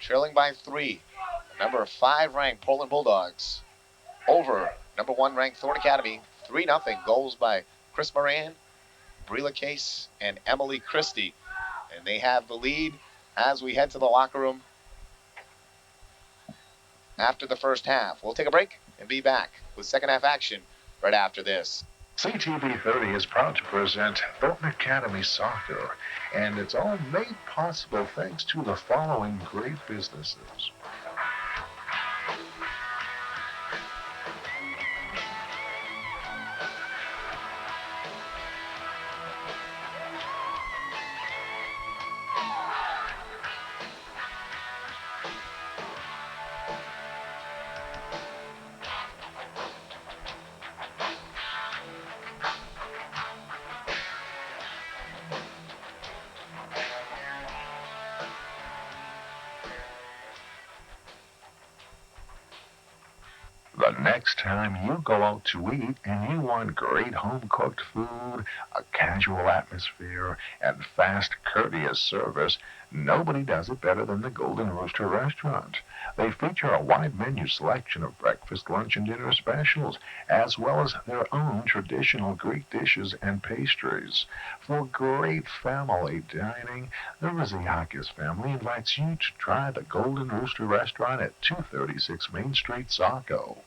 A: Trailing by 3, number 5 ranked Portland Bulldogs over number 1 ranked Thornton Academy, 3-0. Goals by Chris Moran, Brila Case and Emily Christie. And they have the lead as we head to the locker room after the first half. We'll take a break and be back with second half action right after this.
D: CTV 30 is proud to present Thornton Academy Soccer, and it's all made possible thanks to the following great businesses. The next time you go out to eat and you want great home-cooked food, a casual atmosphere, and fast, courteous service, nobody does it better than the Golden Rooster Restaurant. They feature a wide menu selection of breakfast, lunch, and dinner specials, as well as their own traditional Greek dishes and pastries. For great family dining, the Riziakis family invites you to try the Golden Rooster Restaurant at 236 Main Street, Saco.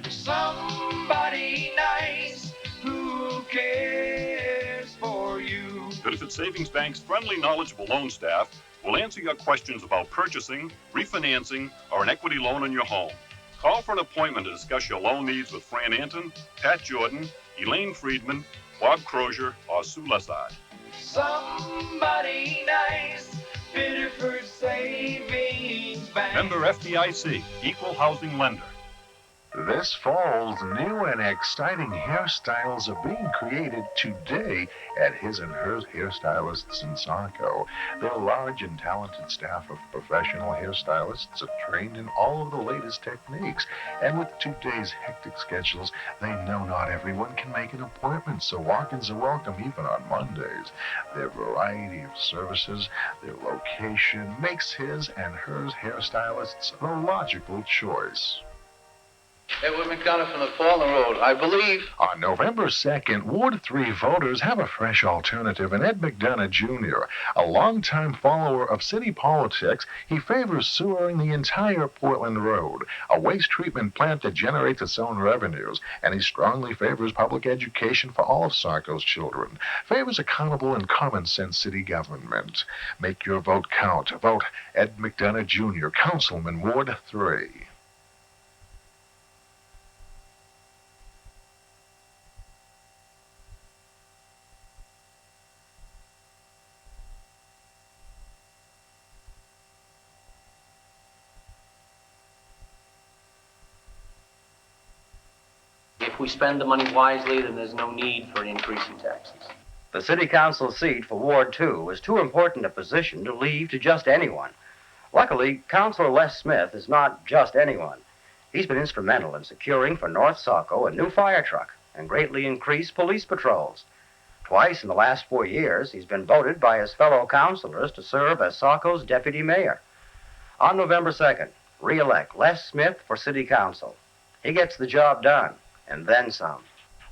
E: Somebody nice who cares for you.
F: Benefit Savings Bank's friendly, knowledgeable loan staff will answer your questions about purchasing, refinancing, or an equity loan on your home. Call for an appointment to discuss your loan needs with Fran Anton, Pat Jordan, Elaine Friedman, Bob Crozier, or Sue Lessard.
E: Somebody nice, Benefit Savings Bank.
F: Member FDIC, Equal Housing Lender.
D: This fall's new and exciting hairstyles are being created today at His and Hers Hairstylists in Saco. Their large and talented staff of professional hairstylists are trained in all of the latest techniques. And with today's hectic schedules, they know not everyone can make an appointment, so walk-ins are welcome even on Mondays. Their variety of services, their location makes His and Hers Hairstylists the logical choice.
G: Edward McDonough from the Fallen Road, I believe.
D: On November 2nd, Ward 3 voters have a fresh alternative in Ed McDonough Jr. A longtime follower of city politics, he favors sewering the entire Portland Road, a waste treatment plant that generates its own revenues, and he strongly favors public education for all of Saco's children, favors accountable and common-sense city government. Make your vote count. Vote Ed McDonough Jr., Councilman, Ward 3.
G: If we spend the money wisely, then there's no need for an increase in taxes.
H: The city council seat for Ward 2 is too important a position to leave to just anyone. Luckily, Councilor Les Smith is not just anyone. He's been instrumental in securing for North Saco a new fire truck and greatly increased police patrols. Twice in the last 4 years, he's been voted by his fellow councilors to serve as Saco's deputy mayor. On November 2nd, re-elect Les Smith for city council. He gets the job done, and then some.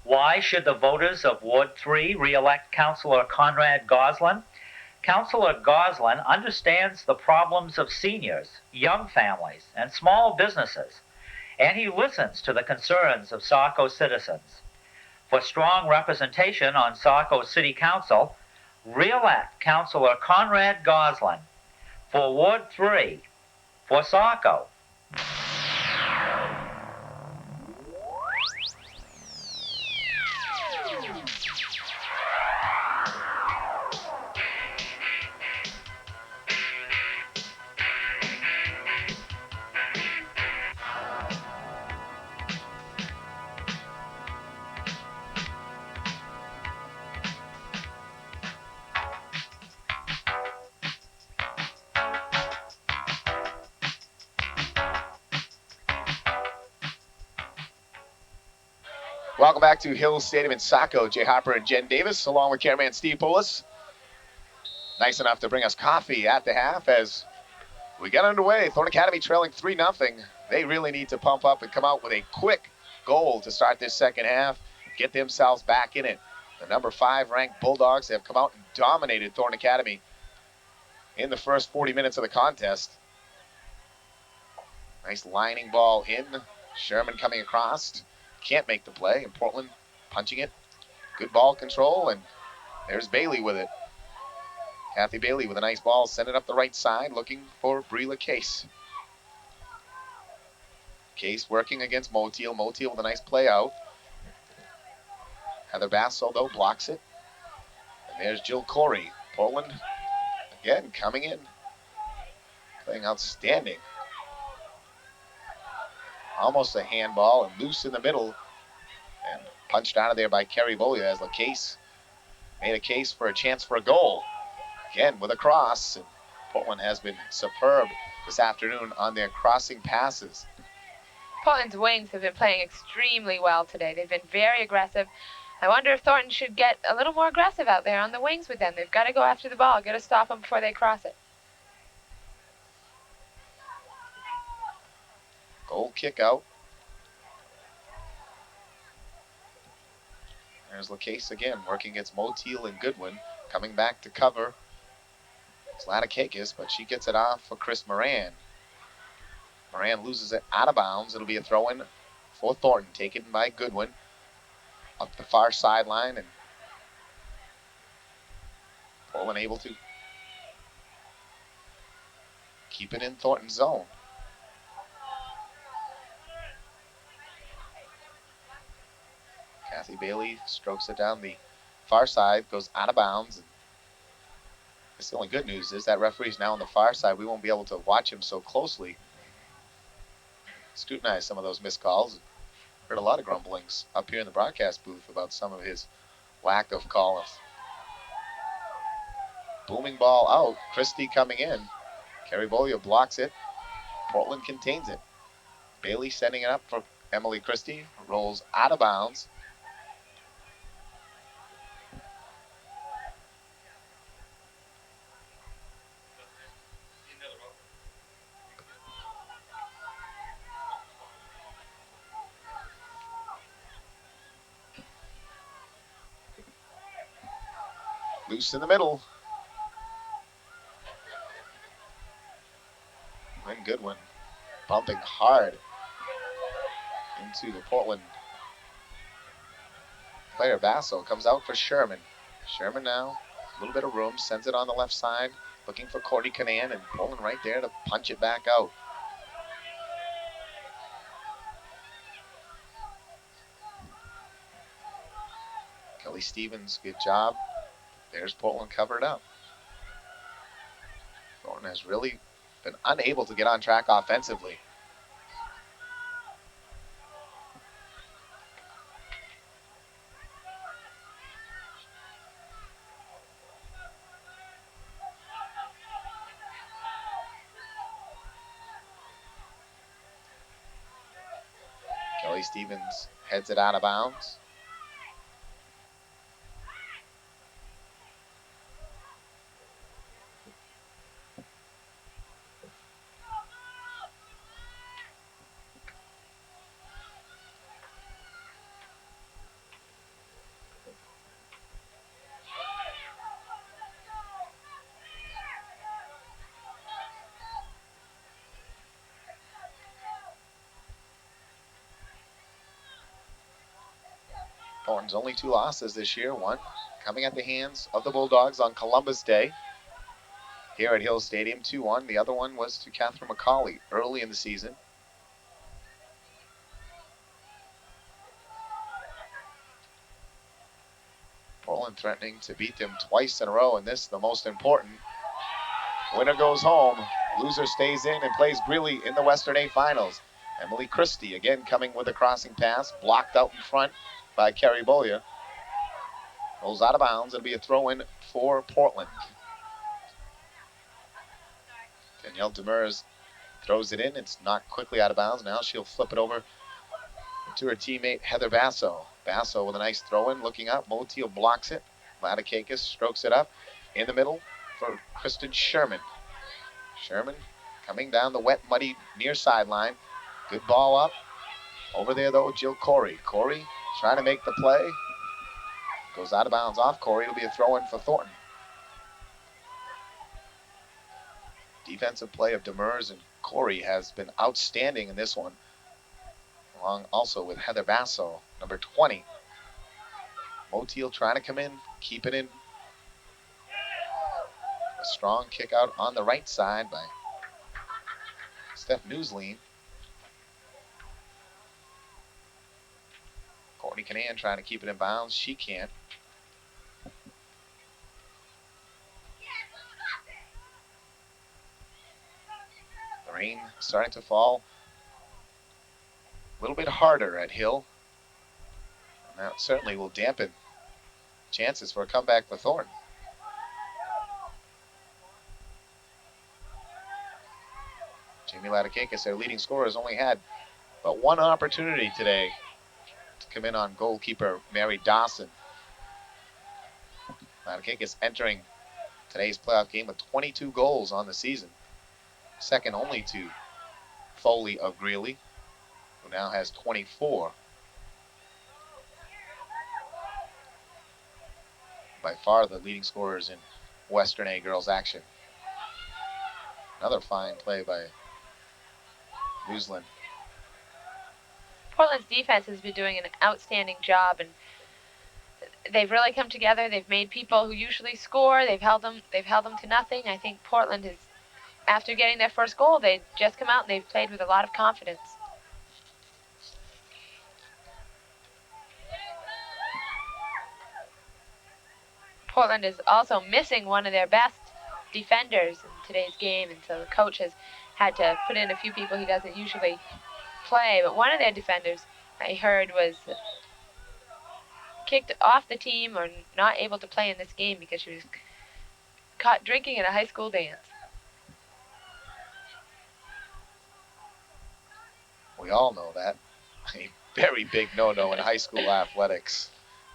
I: Why should the voters of Ward 3 re-elect Councilor Conrad Goslin? Councilor Goslin understands the problems of seniors, young families, and small businesses, and he listens to the concerns of Saco citizens. For strong representation on Saco City Council, re-elect Councilor Conrad Goslin for Ward 3 for Saco.
A: Welcome back to Hills Stadium in Saco. Jay Harper and Jen Davis, along with cameraman Steve Poulos. Nice enough to bring us coffee at the half as we get underway. Thornton Academy trailing 3-0. They really need to pump up and come out with a quick goal to start this second half, get themselves back in it. The number 5 ranked Bulldogs have come out and dominated Thornton Academy in the first 40 minutes of the contest. Nice lining ball in. Sherman coming across. Can't make the play. And Portland punching it. Good ball control. And there's Bailey with it. Kathy Bailey with a nice ball. Send it up the right side. Looking for Breela Case. Case working against Motiel. Motiel with a nice play out. Heather Basso, though, blocks it. And there's Jill Corey. Portland, again, coming in. Playing outstanding. Almost a handball and loose in the middle. And punched out of there by Kerry Bolia as LaCase made a case for a chance for a goal. Again, with a cross. And Portland has been superb this afternoon on their crossing passes.
B: Portland's wings have been playing extremely well today. They've been very aggressive. I wonder if Thornton should get a little more aggressive out there on the wings with them. They've got to go after the ball, got to stop them before they cross it.
A: Goal kick out. There's LaCase again, working against Motiel and Goodwin. Coming back to cover. It's Latikakis, but she gets it off for Chris Moran. Moran loses it out of bounds. It'll be a throw-in for Thornton, taken by Goodwin. Up the far sideline, and Portland able to keep it in Thornton's zone. Kathy Bailey strokes it down the far side, goes out of bounds. And that's the only good news is that referee's now on the far side. We won't be able to watch him so closely. Scrutinize some of those missed calls. Heard a lot of grumblings up here in the broadcast booth about some of his lack of calls. Booming ball out. Christie coming in. Kerry Bolia blocks it. Portland contains it. Bailey setting it up for Emily Christie. Rolls out of bounds. Loose in the middle. Lynn Goodwin bumping hard into the Portland player. Basso comes out for Sherman. Sherman now, a little bit of room, sends it on the left side, looking for Courtney Canan, and Portland right there to punch it back out. Kelly Stevens, good job. There's Portland covered up. Thornton has really been unable to get on track offensively. Kelly Stevens heads it out of bounds. Thornton's only 2 losses this year. One coming at the hands of the Bulldogs on Columbus Day here at Hill Stadium, 2-1. The other one was to Catherine McCauley early in the season. Portland threatening to beat them twice in a row, and this the most important. Winner goes home. Loser stays in and plays Greeley in the Western A Finals. Emily Christie again coming with a crossing pass, blocked out in front by Kerry Bolia. Rolls out of bounds. It'll be a throw-in for Portland. Danielle Demers throws it in. It's knocked quickly out of bounds. Now she'll flip it over to her teammate Heather Basso. Basso with a nice throw-in, looking up. Motiel blocks it. Latikakis strokes it up in the middle for Kristen Sherman. Sherman coming down the wet, muddy near sideline. Good ball up. Over there, though, Jill Corey. Corey trying to make the play. Goes out of bounds off Corey. It'll be a throw-in for Thornton. Defensive play of Demers and Corey has been outstanding in this one. Along also with Heather Basso, number 20. Motiel trying to come in, keep it in. A strong kick out on the right side by Steph Newsleen. Courtney Canan trying to keep it in bounds. She can't. The rain starting to fall a little bit harder at Hill. And that certainly will dampen chances for a comeback for Thornton. Jamie Ladakakis, their leading scorer, has only had but one opportunity today to come in on goalkeeper Mary Dawson. Ladakakis entering today's playoff game with 22 goals on the season, second only to Foley of Greeley, who now has 24. By far the leading scorers in Western A girls action. Another fine play by Newsland.
B: Portland's defense has been doing an outstanding job, and they've really come together. They've made people who usually score, they've held them to nothing. I think Portland is, after getting their first goal, they just come out and they've played with a lot of confidence. Portland is also missing one of their best defenders in today's game, and so the coach has had to put in a few people he doesn't usually play. But one of their defenders, I heard, was kicked off the team or not able to play in this game because she was caught drinking at a high school dance.
A: We all know that. A very big no-no in high school athletics.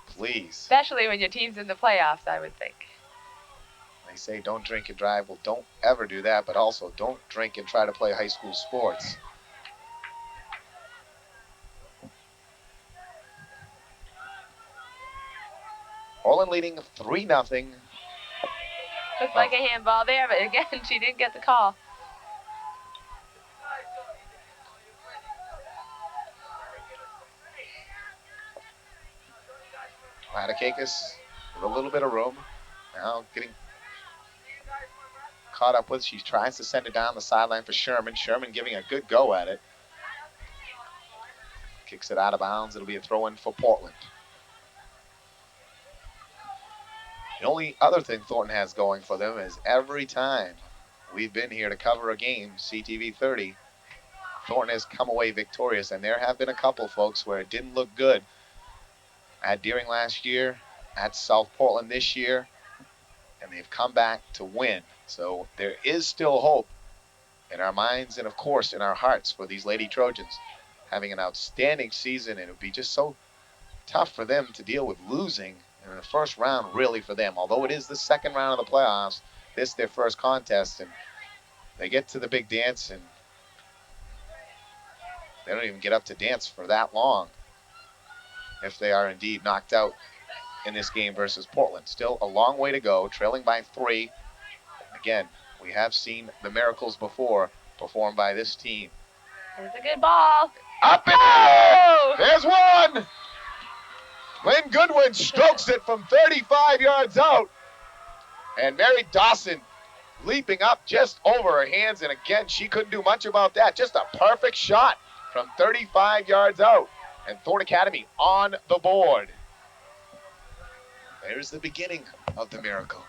A: Please.
B: Especially when your team's in the playoffs, I would think.
A: They say don't drink and drive. Well, don't ever do that, but also don't drink and try to play high school sports. Portland leading 3-0.
B: Looks like a handball there, but again, she didn't get the call.
A: Ladakakis with a little bit of room. Now getting caught up with. She tries to send it down the sideline for Sherman. Sherman giving a good go at it. Kicks it out of bounds. It'll be a throw-in for Portland. The only other thing Thornton has going for them is every time we've been here to cover a game, CTV 30, Thornton has come away victorious, and there have been a couple, folks, where it didn't look good. At Deering last year, at South Portland this year, and they've come back to win. So there is still hope in our minds and, of course, in our hearts for these Lady Trojans having an outstanding season, and it would be just so tough for them to deal with losing in the first round, really, for them. Although it is the second round of the playoffs, this is their first contest, and they get to the big dance, and they don't even get up to dance for that long if they are indeed knocked out in this game versus Portland. Still a long way to go, trailing by 3. Again, we have seen the miracles before performed by this team.
B: It's a good ball.
A: Up and
B: Oh!
A: there's one! Lynn Goodwin strokes it from 35 yards out. And Mary Dawson leaping up just over her hands, and again, she couldn't do much about that. Just a perfect shot from 35 yards out. And Thornton Academy on the board. There's the beginning of the miracle.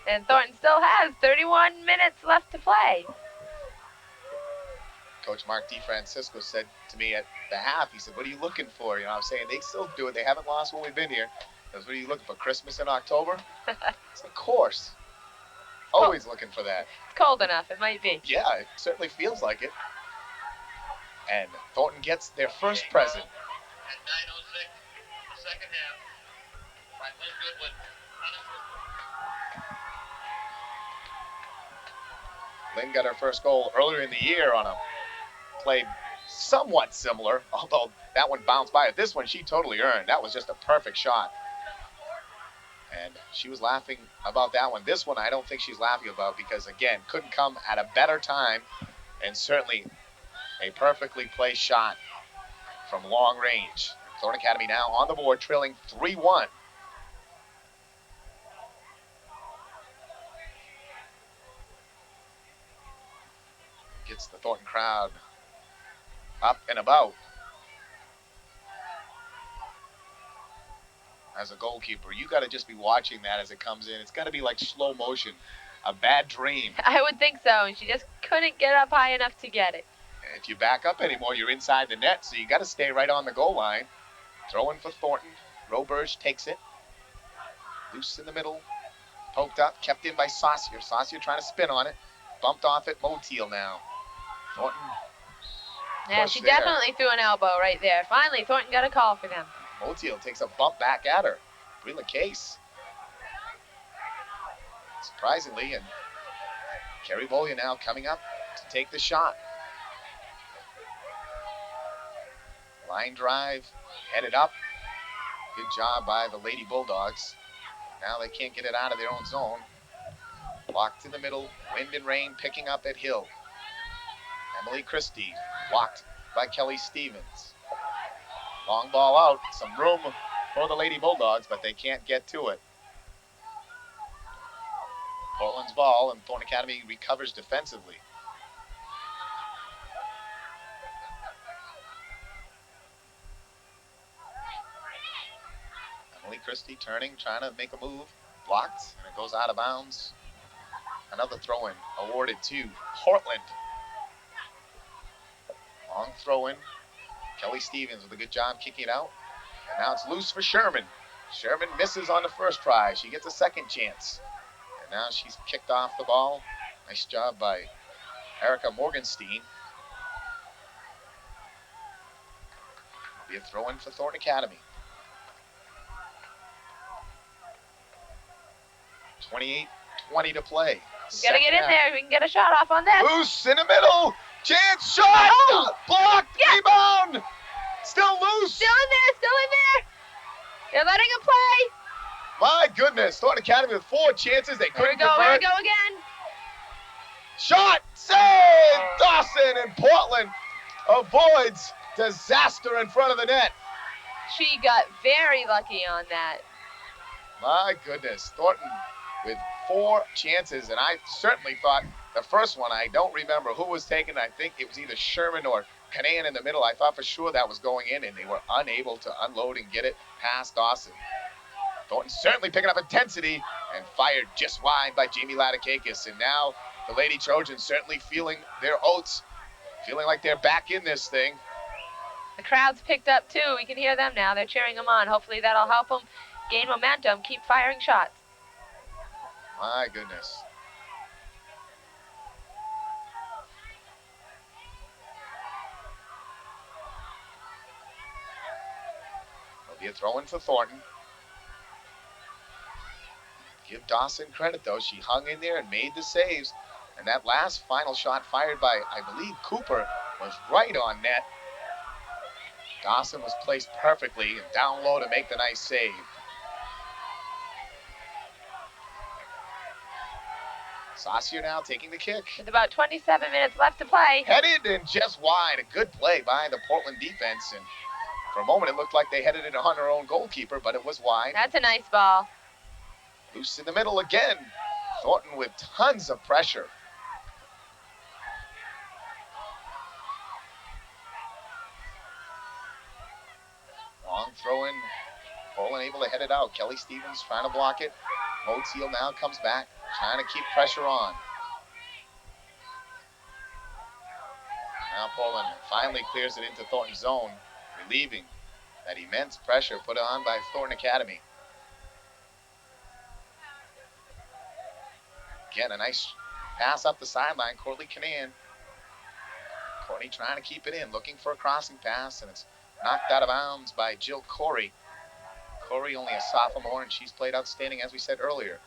B: And Thornton still has 31 minutes left to play.
A: Coach Mark DeFrancisco said to me at the half, he said, what are you looking for? You know, I'm saying they still do it. They haven't lost when we've been here. He goes, what are you looking for, Christmas in October? It's of course. Always looking for that.
B: It's cold enough, it might be.
A: Yeah, it certainly feels like it. And Thornton gets their first present.
C: At 9:06, the second half, by Lynn Goodwin.
A: Lynn got her first goal earlier in the year on a play somewhat similar, although that one bounced by it. This one she totally earned. That was just a perfect shot. And she was laughing about that one. This one I don't think she's laughing about because, again, couldn't come at a better time, and certainly a perfectly placed shot from long range. Thornton Academy now on the board, trailing 3-1. Gets the Thornton crowd up and about. As a goalkeeper, you got to just be watching that as it comes in. It's got to be like slow motion, a bad dream.
B: I would think so, and she just couldn't get up high enough to get it.
A: And if you back up anymore, you're inside the net, so you got to stay right on the goal line. Throwing for Thornton. Roberge takes it. Loose in the middle. Poked up, kept in by Saucier. Saucier trying to spin on it. Bumped off it. Moteal now. Thornton.
B: Yeah, she definitely threw an elbow right there. Finally, Thornton got a call for them.
A: Moteal takes a bump back at her. Brila Case. Surprisingly, and Kerry Bolia now coming up to take the shot. Line drive, headed up. Good job by the Lady Bulldogs. Now they can't get it out of their own zone. Blocked in the middle, wind and rain picking up at Hill. Emily Christie blocked by Kelly Stevens. Long ball out, some room for the Lady Bulldogs, but they can't get to it. Portland's ball, and Thornton Academy recovers defensively. Emily Christie turning, trying to make a move. Blocked, and it goes out of bounds. Another throw-in awarded to Portland. Long throw-in. Kelly Stevens with a good job kicking it out. And now it's loose for Sherman. Sherman misses on the first try. She gets a second chance. And now she's kicked off the ball. Nice job by Erica Morgenstein. Be a throw-in for Thornton Academy. 28-20 to play.
B: We gotta get in there. We can get a shot off on this.
A: Loose in the middle. Chance shot.
B: Oh!
A: Blocked.
B: Yeah.
A: Rebound. Still loose.
B: Still in there. Still in there. They're letting him play.
A: My goodness. Thornton Academy with 4 chances. They
B: Here we
A: couldn't
B: go. Here we
A: convert.
B: go again.
A: Shot. Save. Dawson and Portland avoids disaster in front of the net.
B: She got very lucky on that.
A: My goodness. Thornton with 4 chances, and I certainly thought the first one, I don't remember who was taken. I think it was either Sherman or Canaan in the middle. I thought for sure that was going in, and they were unable to unload and get it past Dawson. Thornton certainly picking up intensity and fired just wide by Jamie Ladakakis. And now the Lady Trojans certainly feeling their oats, feeling like they're back in this thing.
B: The crowd's picked up too. We can hear them now. They're cheering them on. Hopefully that'll help them gain momentum, keep firing shots.
A: My goodness. Be a throw-in for Thornton. Give Dawson credit, though. She hung in there and made the saves. And that last final shot fired by, I believe, Cooper was right on net. Dawson was placed perfectly and down low to make the nice save. Saucier now taking the kick.
B: With about 27 minutes left to play.
A: Headed and just wide. A good play by the Portland defense. And for a moment, it looked like they headed it on their own goalkeeper, but it was wide.
B: That's a nice ball.
A: Loose in the middle again. Thornton with tons of pressure. Long throw in. Portland able to head it out. Kelly Stevens trying to block it. Moteal now comes back, trying to keep pressure on. Now Portland finally clears it into Thornton's zone, relieving that immense pressure put on by Thornton Academy. Again, a nice pass up the sideline. Courtney Canaan. Courtney trying to keep it in, looking for a crossing pass, and it's knocked out of bounds by Jill Corey. Corey only a sophomore, and she's played outstanding, as we said earlier.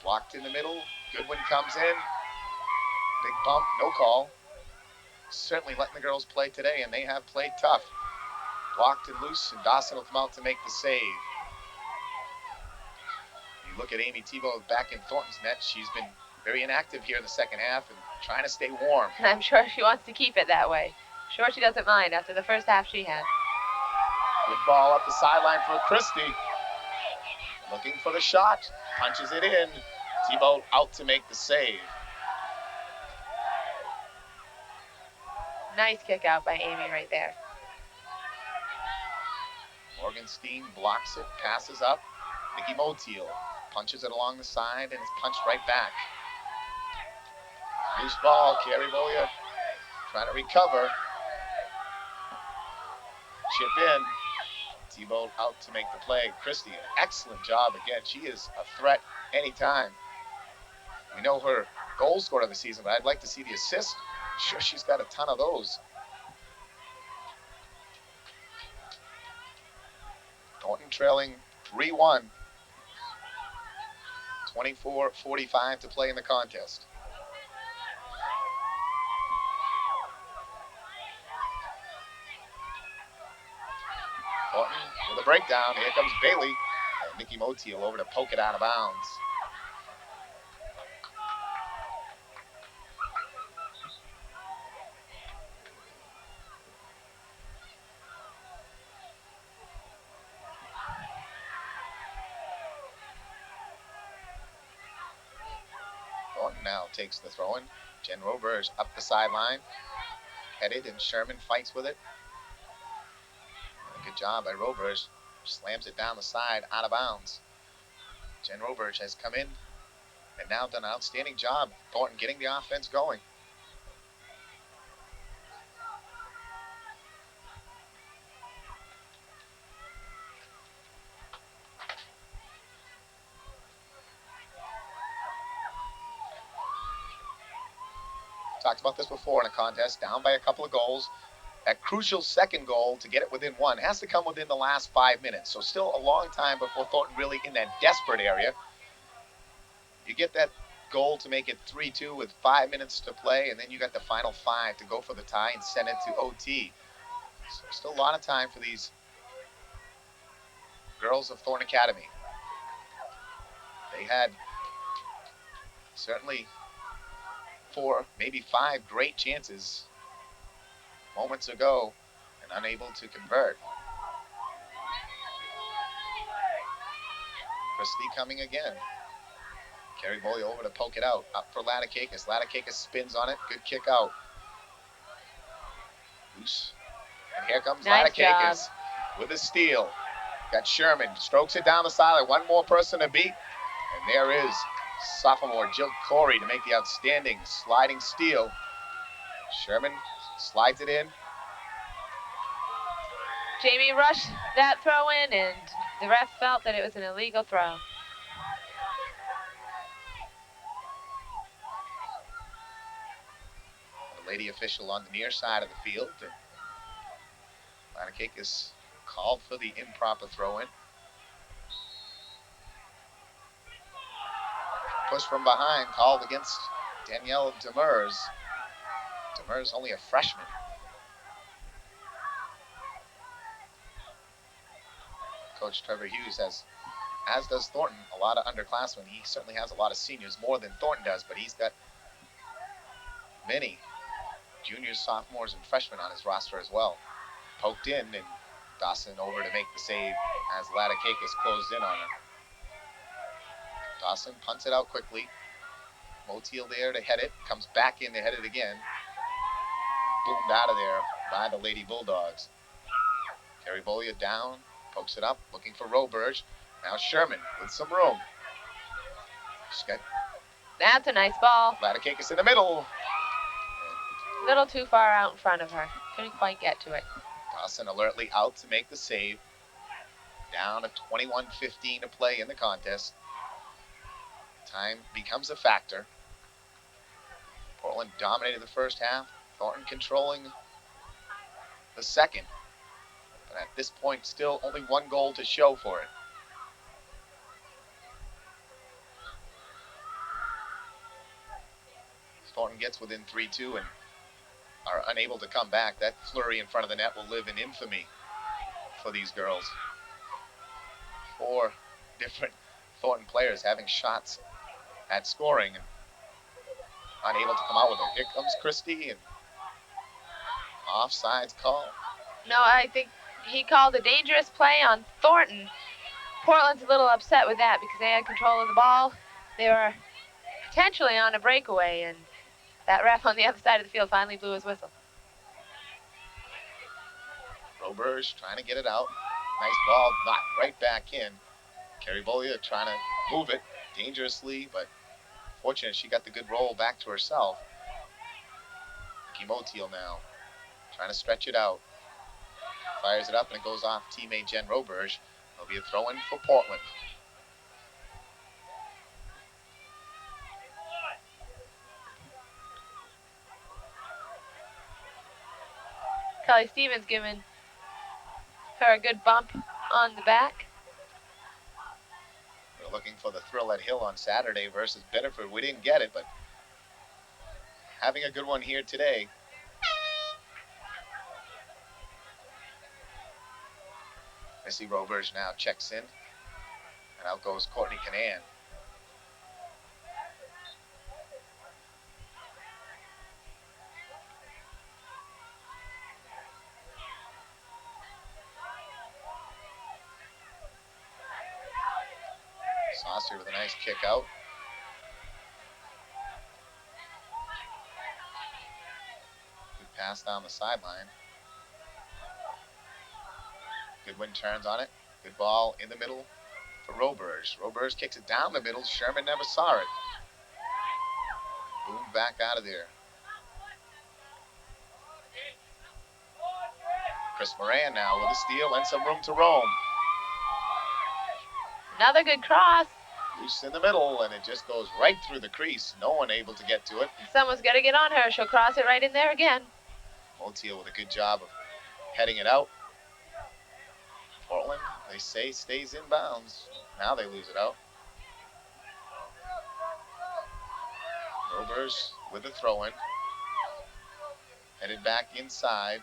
A: Blocked in the middle. Goodwin comes in. Big bump, no call. certainly letting the girls play today, and they have played tough. Blocked and loose, and Dawson will come out to make the save. You look at Amy Tebow back in Thornton's net. She's been very inactive here in the second half and trying to stay warm.
B: And I'm sure she wants to keep it that way. Sure she doesn't mind after the first half she had.
A: Good ball up the sideline for Christie. Looking for the shot. Punches it in. Tebow out to make the save.
B: Nice kick out by Amy right there.
A: Morgenstein blocks it, passes up. Nikki Motiel punches it along the side, and it's punched right back. Loose ball, Carrie Bolia trying to recover. Chip in. Tebow out to make the play. Christie, an excellent job again. She is a threat anytime. We know her goal scorer of the season, but I'd like to see the assist. I'm sure she's got a ton of those. Thornton trailing 3-1. 24:45 to play in the contest. Thornton with a breakdown. Here comes Bailey. And Nikki Motiel over to poke it out of bounds. Thornton now takes the throw-in. Jen Roberge up the sideline. Headed, and Sherman fights with it. Good job by Roberge. Slams it down the side, out of bounds. Jen Roberge has come in and now done an outstanding job. Thornton getting the offense going. Talked about this before in a contest, down by a couple of goals. That crucial second goal to get it within one has to come within the last 5 minutes. So still a long time before Thornton really in that desperate area. You get that goal to make it 3-2 with 5 minutes to play, and then you got the final 5 to go for the tie and send it to OT. So still a lot of time for these girls of Thornton Academy. They had certainly 4, maybe 5 great chances moments ago and unable to convert. Christie coming again. Carrie Boyle over to poke it out. Up for Latikakis. Latikakis spins on it. Good kick out. Loose. And here comes
B: Nice
A: Latikakis with a steal. Got Sherman. Strokes it down the sideline. One more person to beat. And there is sophomore Jill Corey to make the outstanding sliding steal. Sherman slides it in.
B: Jamie rushed that throw in, and the ref felt that it was an illegal throw.
A: The lady official on the near side of the field. Latikakis called for the improper throw in. Push from behind called against Danielle Demers. Demers only a freshman. Coach Trevor Hughes has, as does Thornton, a lot of underclassmen. He certainly has a lot of seniors, more than Thornton does, but he's got many juniors, sophomores, and freshmen on his roster as well. Poked in, and Dawson over to make the save as Latikakis closed in on her. Dawson punts it out quickly. Motiel there to head it. Comes back in to head it again. Boomed out of there by the Lady Bulldogs. Carrie Bolia down. Pokes it up. Looking for Roberge. Now Sherman with some room. She's got
B: That's a nice ball.
A: Latikakis in the middle.
B: A little too far out in front of her. Couldn't quite get to it.
A: Dawson alertly out to make the save. Down to 21:15 to play in the contest. Time becomes a factor. Portland dominated the first half. Thornton controlling the second. But at this point, still only one goal to show for it. Thornton gets within 3-2, and are unable to come back, that flurry in front of the net will live in infamy for these girls. 4 different Thornton players having shots at scoring and unable to come out with them. Here comes Christie, and offsides call.
B: No, I think he called a dangerous play on Thornton. Portland's a little upset with that because they had control of the ball. They were potentially on a breakaway, and that ref on the other side of the field finally blew his whistle.
A: Roberge trying to get it out. Nice ball, knocked right back in. Carrie Bolia trying to move it dangerously, but fortunate she got the good roll back to herself. Nikki Motiel now trying to stretch it out. Fires it up and it goes off teammate Jen Roberge. It'll be a throw-in for Portland.
B: Kelly Stevens giving her a good bump on the back.
A: We're looking for the thrill at Hill on Saturday versus Biddeford. We didn't get it, but having a good one here today. Missy Roberge now checks in, and out goes Courtney Canan. Saucer with a nice kick out. Good pass down the sideline. Goodwin turns on it. Good ball in the middle for Roberge. Roberge kicks it down the middle. Sherman never saw it. Boom, back out of there. Chris Moran now with a steal and some room to roam.
B: Another good cross.
A: Loose in the middle, and it just goes right through the crease. No one able to get to it.
B: Someone's got to get on her. She'll cross it right in there again.
A: Motiel with a good job of heading it out. Portland, they say, stays in bounds. Now they lose it out. Roberge with the throw-in. Headed back inside.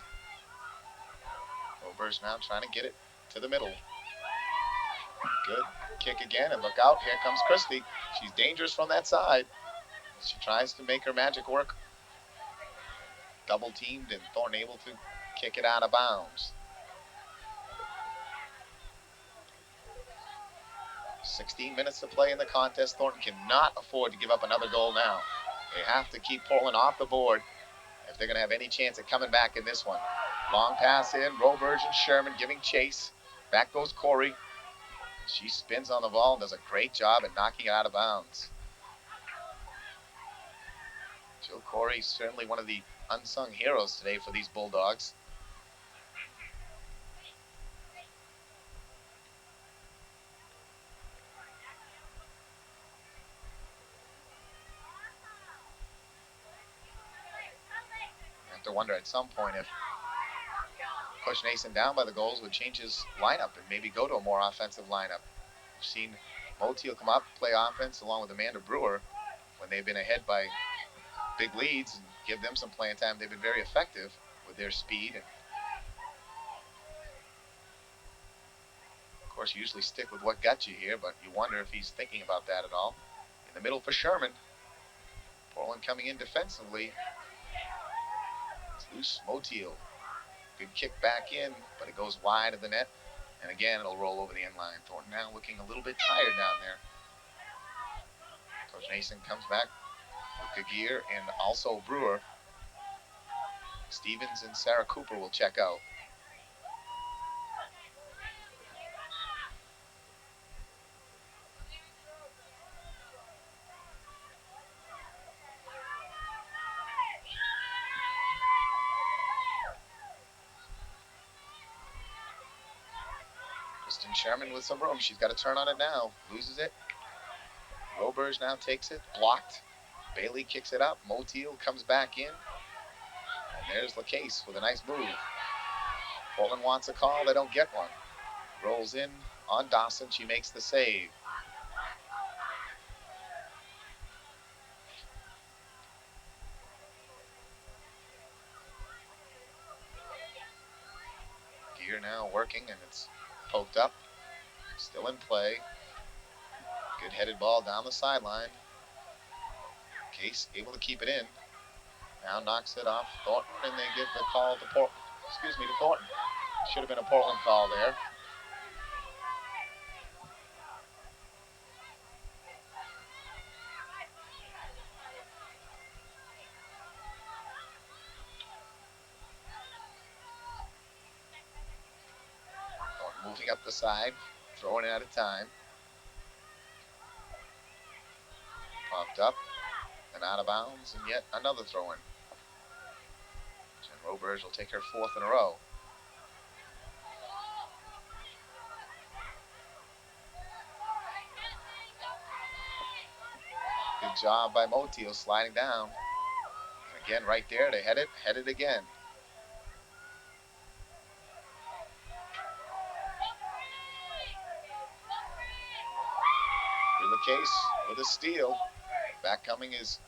A: Roberge now trying to get it to the middle. Good kick again, and look out, here comes Christie. She's dangerous from that side. She tries to make her magic work. Double teamed, and Thornton able to kick it out of bounds. 16 minutes to play in the contest. Thornton cannot afford to give up another goal now. They have to keep Portland off the board if they're going to have any chance at coming back in this one. Long pass in, Roberge and Sherman giving chase. Back goes Corey. She spins on the ball and does a great job at knocking it out of bounds. Jill Corey, certainly one of the unsung heroes today for these Bulldogs. You have to wonder at some point if Coach Nason down by the goals would change his lineup and maybe go to a more offensive lineup. We've seen Motiel come up, play offense along with Amanda Brewer when they've been ahead by big leads and give them some playing time. They've been very effective with their speed. And of course, you usually stick with what got you here, but you wonder if he's thinking about that at all. In the middle for Sherman. Portland coming in defensively. It's loose. Motiel. Good kick back in, but it goes wide of the net. And again, it'll roll over the end line. Thornton now looking a little bit tired down there. Coach Nason comes back with Gagier and also Brewer. Stevens and Sarah Cooper will check out. Kristen Sherman with some room. She's got to turn on it now. Loses it. Roberge now takes it. Blocked. Bailey kicks it up. Motiel comes back in. And there's LaCase with a nice move. Portland wants a call. They don't get one. Rolls in on Dawson. She makes the save. Spear now working, and it's poked up. Still in play. Good headed ball down the sideline. Case able to keep it in. Now knocks it off Thornton, and they give the call to Thornton. Should have been a Portland call there. Thornton moving up the side, throwing it out of time. Popped up and out of bounds, and yet another throw-in. Jen Roberge will take her 4th in a row. Good job by Motiel sliding down. And again, right there, they head it again. Through the case with a steal. Back coming is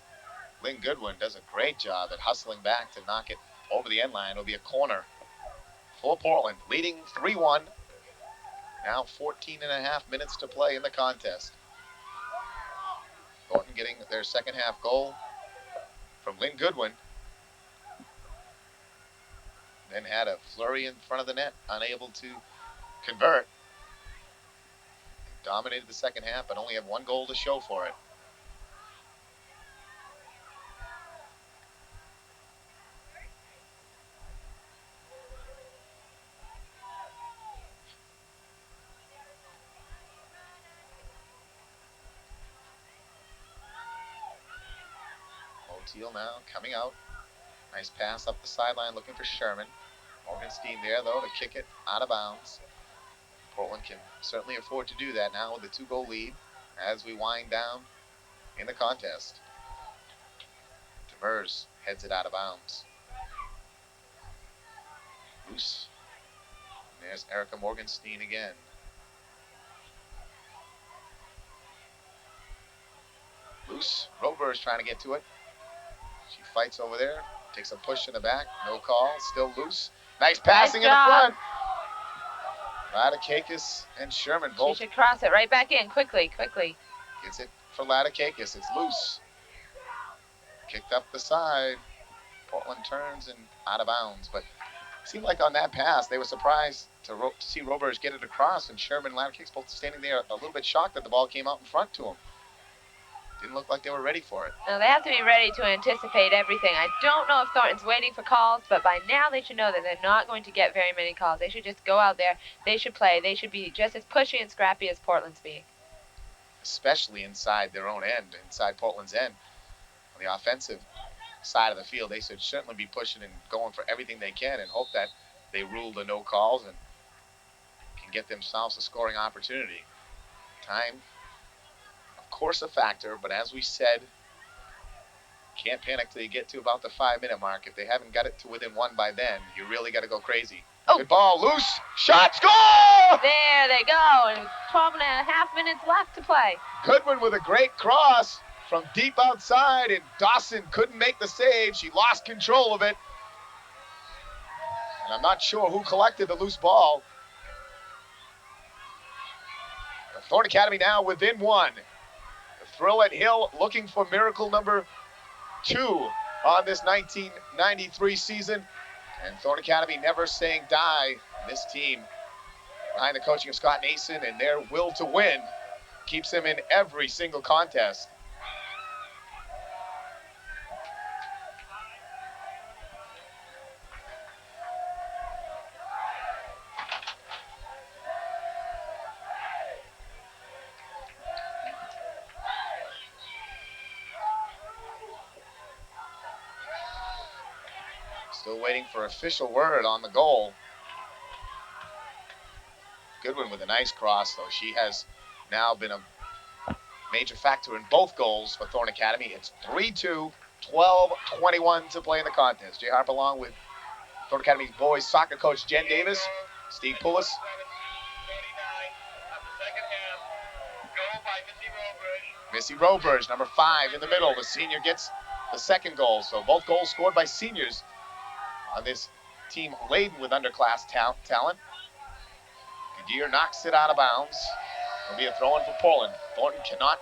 A: Lynn Goodwin. Does a great job at hustling back to knock it over the end line. It'll be a corner for Portland, leading 3-1. Now 14 and a half minutes to play in the contest. Thornton getting their second half goal from Lynn Goodwin. Then had a flurry in front of the net, unable to convert. Dominated the second half, but only have one goal to show for it. Motiel now coming out. Nice pass up the sideline looking for Sherman. Morgenstein there, though, to kick it out of bounds. Portland can certainly afford to do that now with a 2-goal lead as we wind down in the contest. Demers heads it out of bounds. Loose. And there's Erica Morgenstein again. Loose. Roberge trying to get to it. She fights over there. Takes a push in the back. No call. Still loose. Nice passing in the front. Ladakakis and Sherman both.
B: She should cross it right back in quickly.
A: Gets it for Ladakakis. It's loose. Kicked up the side. Portland turns and out of bounds. But it seemed like on that pass, they were surprised to see Roberge get it across, and Sherman and Ladakakis both standing there a little bit shocked that the ball came out in front to them. Didn't look like they were ready for it.
B: No, they have to be ready to anticipate everything. I don't know if Thornton's waiting for calls, but by now they should know that they're not going to get very many calls. They should just go out there. They should play. They should be just as pushy and scrappy as Portland's being.
A: Especially inside their own end, inside Portland's end. On the offensive side of the field, they should certainly be pushing and going for everything they can and hope that they rule the no calls and can get themselves a scoring opportunity. Time, of course, a factor, but as we said, can't panic till you get to about the 5-minute mark. If they haven't got it to within 1 by then, you really got to go crazy.
B: Oh.
A: Good ball, loose, shot, score!
B: There they go, and 12 and a half minutes left to play.
A: Goodwin with a great cross from deep outside, and Dawson couldn't make the save. She lost control of it. And I'm not sure who collected the loose ball. The Thorn Academy now within 1. The throw at Hill looking for miracle number 2 on this 1993 season. And Thorn Academy never saying die. This team, behind the coaching of Scott Nason and their will to win, keeps them in every single contest. Still waiting for official word on the goal. Goodwin with a nice cross, though. She has now been a major factor in both goals for Thorn Academy. It's 3-2, 12-21 to play in the contest. Jay Harp along with Thorn Academy's boys soccer coach Jen Davis, Steve Poulos. Missy Roberge, number 5 in the middle. The senior gets the second goal. So both goals scored by seniors on this team laden with underclass talent. Deere knocks it out of bounds. It'll be a throw-in for Portland. Thornton cannot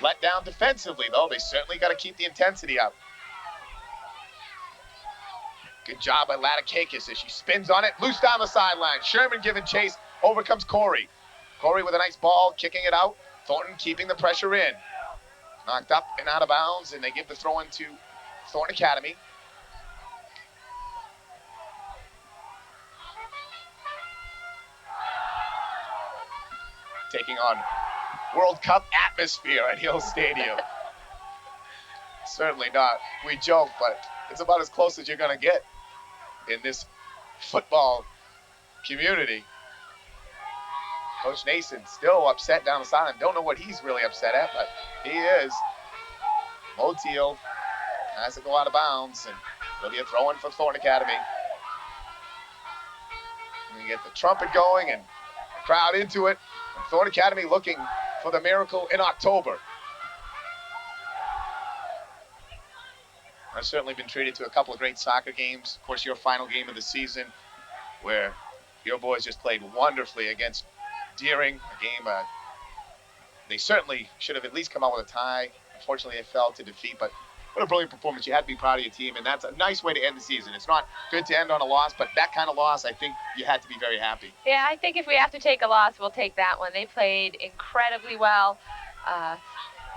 A: let down defensively, though. They certainly got to keep the intensity up. Good job by Latikakis as she spins on it. Loose down the sideline. Sherman giving chase. Over comes Corey. Corey with a nice ball, kicking it out. Thornton keeping the pressure in. Knocked up and out of bounds, and they give the throw-in to Thornton Academy. Taking on World Cup atmosphere at Hill Stadium. Certainly not. We joke, but it's about as close as you're going to get in this football community. Coach Nason still upset down the sideline. Don't know what he's really upset at, but he is. Motiel has to go out of bounds, and it'll be a throw-in for Thornton Academy. We get the trumpet going and the crowd into it. And Thornton Academy looking for the miracle in October. I've certainly been treated to a couple of great soccer games. Of course, your final game of the season, where your boys just played wonderfully against Deering, a game they certainly should have at least come out with a tie. Unfortunately, they fell to defeat, but what a brilliant performance. You had to be proud of your team, and that's a nice way to end the season. It's not good to end on a loss, but that kind of loss, I think you had to be very happy.
B: Yeah, I think if we have to take a loss, we'll take that one. They played incredibly well.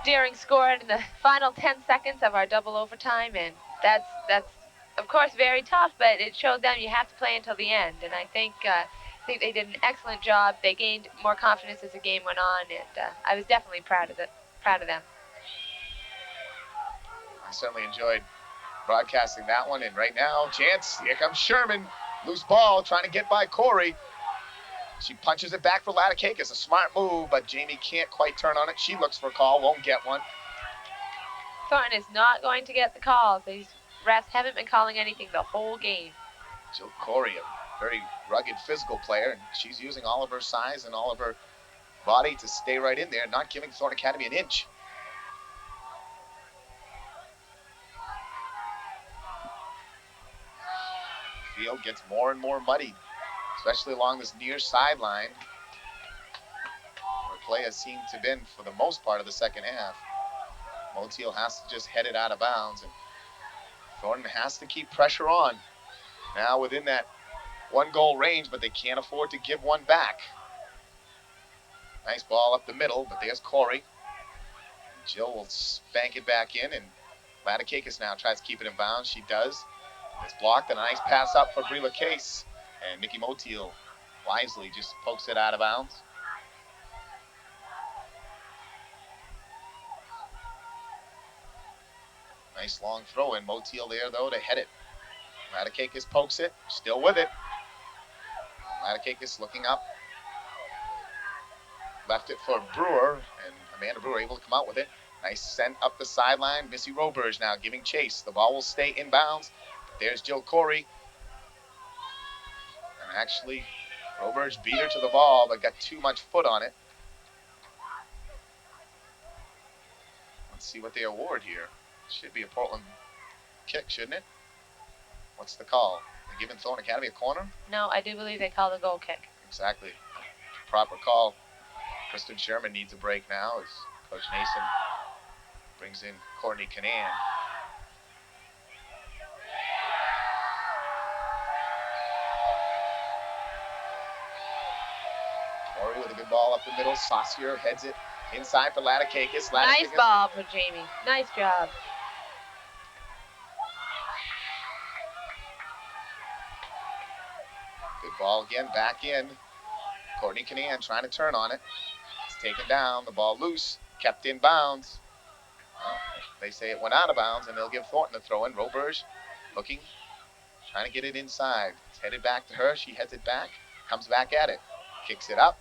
B: Deering scored in the final 10 seconds of our double overtime, and that's of course very tough, but it showed them you have to play until the end, and I think they did an excellent job. They gained more confidence as the game went on, and I was definitely proud of them.
A: I certainly enjoyed broadcasting that one, and right now, chance, here comes Sherman. Loose ball, trying to get by Corey. She punches it back for Latikakis. A smart move, but Jamie can't quite turn on it. She looks for a call, won't get one.
B: Thornton is not going to get the calls. These refs haven't been calling anything the whole game.
A: Jill Corey, a very rugged physical player, and she's using all of her size and all of her body to stay right in there, not giving Thornton Academy an inch. Field gets more and more muddied, especially along this near sideline, where play has seemed to have been for the most part of the second half. Motiel has to just head it out of bounds, and Thornton has to keep pressure on. Now within that 1-goal range, but they can't afford to give one back. Nice ball up the middle, but there's Corey. Jill will spank it back in, and Latikakis now tries to keep it in bounds. She does. It's blocked, and a nice pass up for Brila Case. And Nikki Motiel wisely just pokes it out of bounds. Nice long throw in. Motiel there, though, to head it. Latikakis pokes it, still with it. Latikakis looking up. Left it for Brewer, and Amanda Brewer able to come out with it. Nice send up the sideline. Missy Roberge now giving chase. The ball will stay in bounds. There's Jill Corey. And actually, Roberge beat her to the ball, but got too much foot on it. Let's see what they award here. Should be a Portland kick, shouldn't it? What's the call? They're giving Thornton Academy a corner?
B: No, I do believe they called a goal kick.
A: Exactly. Proper call. Kristen Sherman needs a break now as Coach Nason brings in Courtney Canan. Corey with a good ball up the middle. Saucier heads it inside for Latikakis.
B: Nice ball for Jamie. Nice job.
A: Good ball again, back in. Courtney Canan trying to turn on it. It's taken down, the ball loose, kept in bounds. Well, they say it went out of bounds, and they'll give Thornton a throw in. Roberge looking, trying to get it inside. It's headed back to her. She heads it back, comes back at it, kicks it up.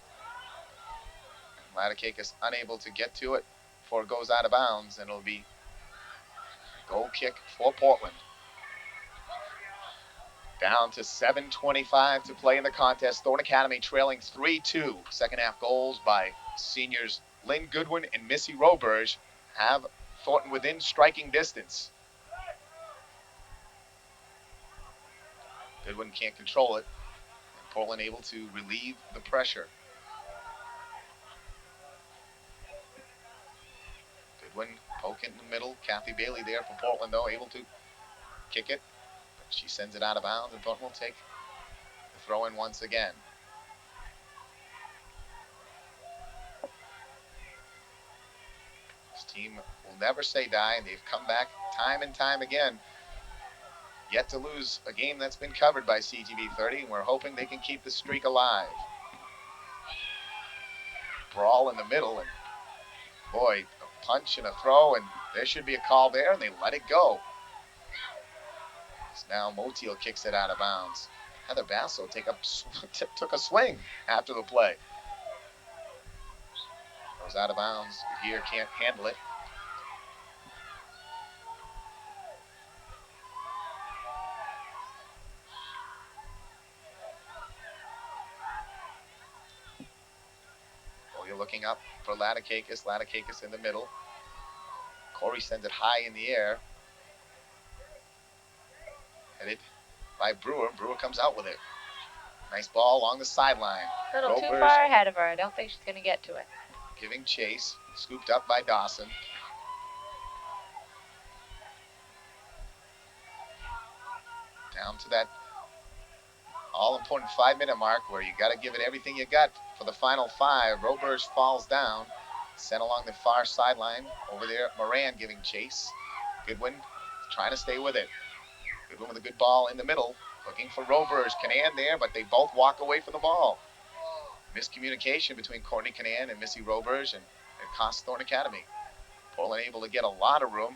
A: Latikakis unable to get to it before it goes out of bounds, and it'll be a goal kick for Portland. Down to 7:25 to play in the contest. Thornton Academy trailing 3-2. Second half goals by seniors Lynn Goodwin and Missy Roberge have Thornton within striking distance. Goodwin can't control it, and Portland able to relieve the pressure. Goodwin poke it in the middle. Kathy Bailey there for Portland, though, able to kick it. But she sends it out of bounds, and Thornton will take the throw in once again. This team will never say die, and they've come back time and time again. Yet to lose a game that's been covered by CTV 30, and we're hoping they can keep the streak alive. Brawl in the middle, and boy, a punch and a throw, and there should be a call there, and they let it go. So now Motiel kicks it out of bounds. Heather Basso took a swing after the play. Goes out of bounds. Here can't handle it. You're looking up for Latikakis. Latikakis in the middle. Corey sends it high in the air. Headed by Brewer. Brewer comes out with it. Nice ball along the sideline.
B: A little too far ahead of her. I don't think she's going to get to it.
A: Giving chase. Scooped up by Dawson. Down to that all-important 5-minute mark where you got to give it everything you got for the final 5. Roberge falls down, sent along the far sideline. Over there, Moran giving chase. Goodwin trying to stay with it. Goodwin with a good ball in the middle, looking for Roberge. Canan there, but they both walk away from the ball. Miscommunication between Courtney Canan and Missy Roberge, and it costs Thornton Academy. Portland able to get a lot of room.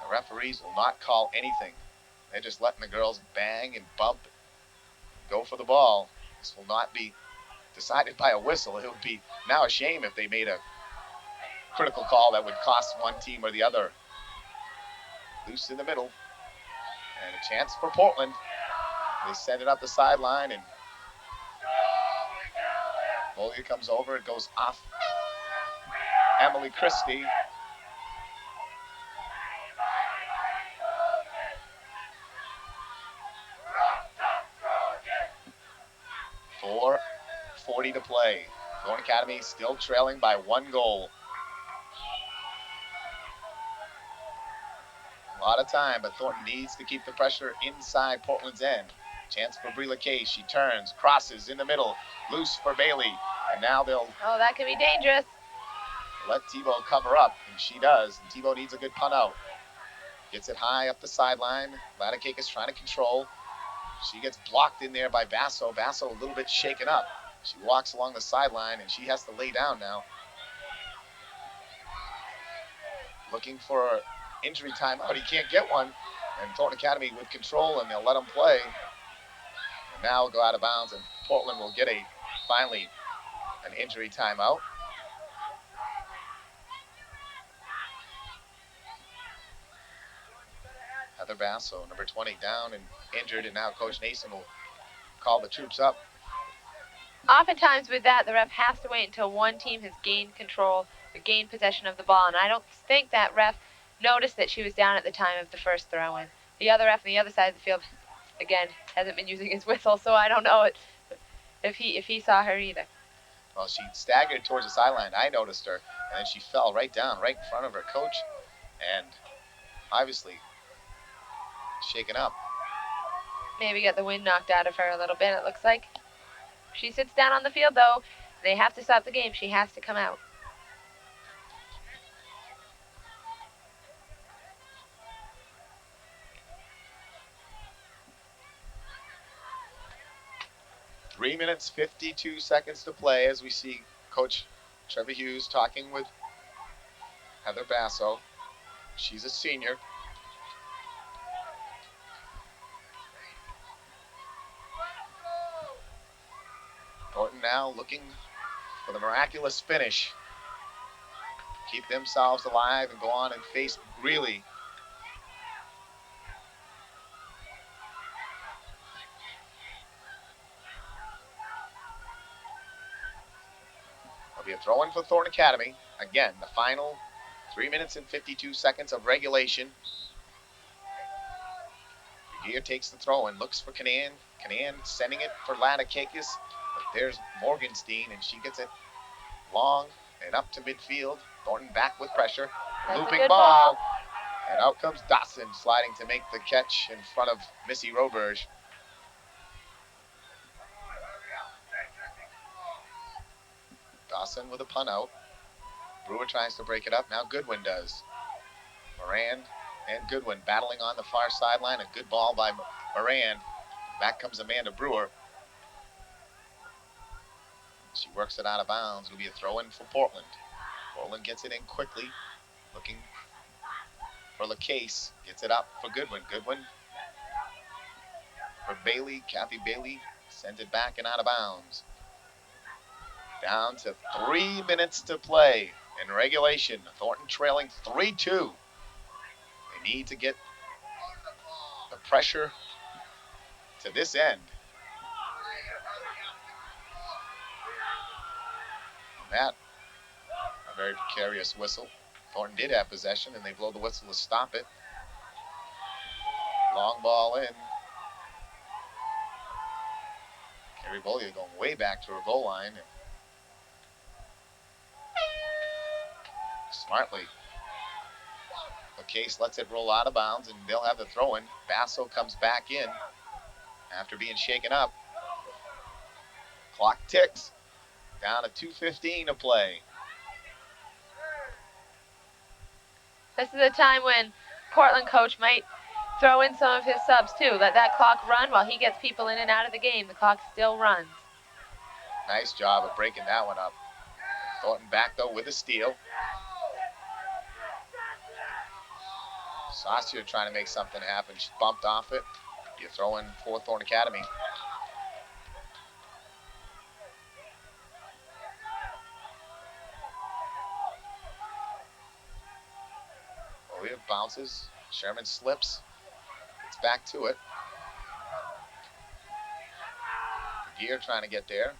A: The referees will not call anything. They're just letting the girls bang and bump, go for the ball. This will not be decided by a whistle. It would be now a shame if they made a critical call that would cost one team or the other. Loose in the middle. And a chance for Portland. They send it up the sideline, and Bollier comes over. It goes off Emily Christie. .40 to play. Thornton Academy still trailing by 1 goal. A lot of time, but Thornton needs to keep the pressure inside Portland's end. Chance for Brila Kay. She turns, crosses in the middle, loose for Bailey. And now they'll...
B: Oh, that could be dangerous.
A: Let Tebow cover up, and she does. And Tebow needs a good punt out. Gets it high up the sideline. Latikakis trying to control. She gets blocked in there by Basso. Basso a little bit shaken up. She walks along the sideline, and she has to lay down now. Looking for injury timeout. He can't get one. And Thornton Academy with control, and they'll let him play. And now go out of bounds, and Portland will get finally an injury timeout. Heather Basso, number 20, down and injured, and now Coach Nason will call the troops up.
B: Oftentimes with that, the ref has to wait until one team has gained control or gained possession of the ball, and I don't think that ref noticed that she was down at the time of the first throw-in. The other ref on the other side of the field, again, hasn't been using his whistle, so I don't know if he saw her either.
A: Well, she staggered towards the sideline. I noticed her, and then she fell right down, right in front of her coach, and obviously shaken up.
B: Maybe got the wind knocked out of her a little bit, it looks like. She sits down on the field, though. They have to stop the game. She has to come out.
A: Three minutes, 52 seconds to play as we see Coach Trevor Hughes talking with Heather Basso. She's a senior. Thornton now looking for the miraculous finish. Keep themselves alive and go on and face Greeley. There'll be a throw-in for Thornton Academy. Again, the final 3 minutes and 52 seconds of regulation. Gear takes the throw-in, looks for Canan. Canan sending it for Latikakis. But there's Morgenstein, and she gets it long and up to midfield. Thornton back with pressure.
B: That's a
A: Looping
B: good
A: ball.
B: ball.
A: And out comes Dawson sliding to make the catch in front of Missy Roberge. Dawson with a punt out. Brewer tries to break it up. Now Goodwin does. Moran and Goodwin battling on the far sideline. A good ball by Moran. Back comes Amanda Brewer. She works it out of bounds. It'll be a throw in for Portland. Portland gets it in quickly. Looking for LaCase. Gets it up for Goodwin. Goodwin for Bailey. Kathy Bailey sends it back and out of bounds. Down to 3 minutes to play in regulation. Thornton trailing 3-2. They need to get the pressure to this end. That, a very precarious whistle. Thornton did have possession, and they blow the whistle to stop it. Long ball in. Carrie Bollier going way back to her goal line. Smartly. LaCase lets it roll out of bounds, and they'll have the throw in. Basso comes back in after being shaken up. Clock ticks. Down to 2:15 to play.
B: This is a time when Portland coach might throw in some of his subs too. Let that clock run while he gets people in and out of the game. The clock still runs.
A: Nice job of breaking that one up. Thornton back though with a steal. Saucier trying to make something happen. She bumped off it. You throw in for Thornton Academy. Bollier bounces. Sherman slips. Gets back to it. Gear trying to get there.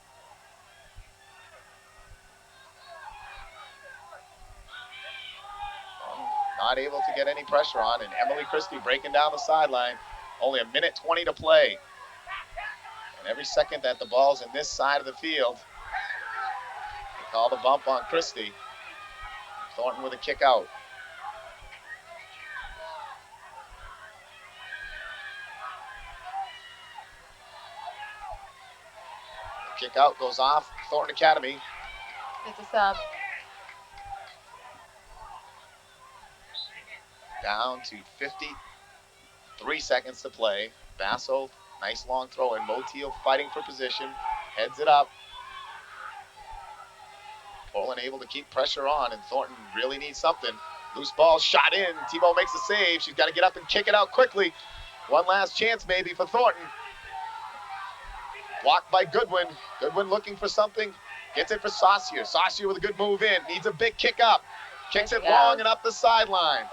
A: Not able to get any pressure on, and Emily Christie breaking down the sideline. Only 1:20 to play. And every second that the ball's in this side of the field, they call the bump on Christie. Thornton with a kick out. The kick out goes off Thornton Academy.
B: It's a sub.
A: Down to 53 seconds to play. Basso, nice long throw in. Motiel fighting for position. Heads it up. Portland able to keep pressure on, and Thornton really needs something. Loose ball shot in. Tebow makes the save. She's got to get up and kick it out quickly. One last chance maybe for Thornton. Blocked by Goodwin. Goodwin looking for something. Gets it for Saucier. Saucier with a good move in. Needs a big kick up. Kicks it long and up the sideline.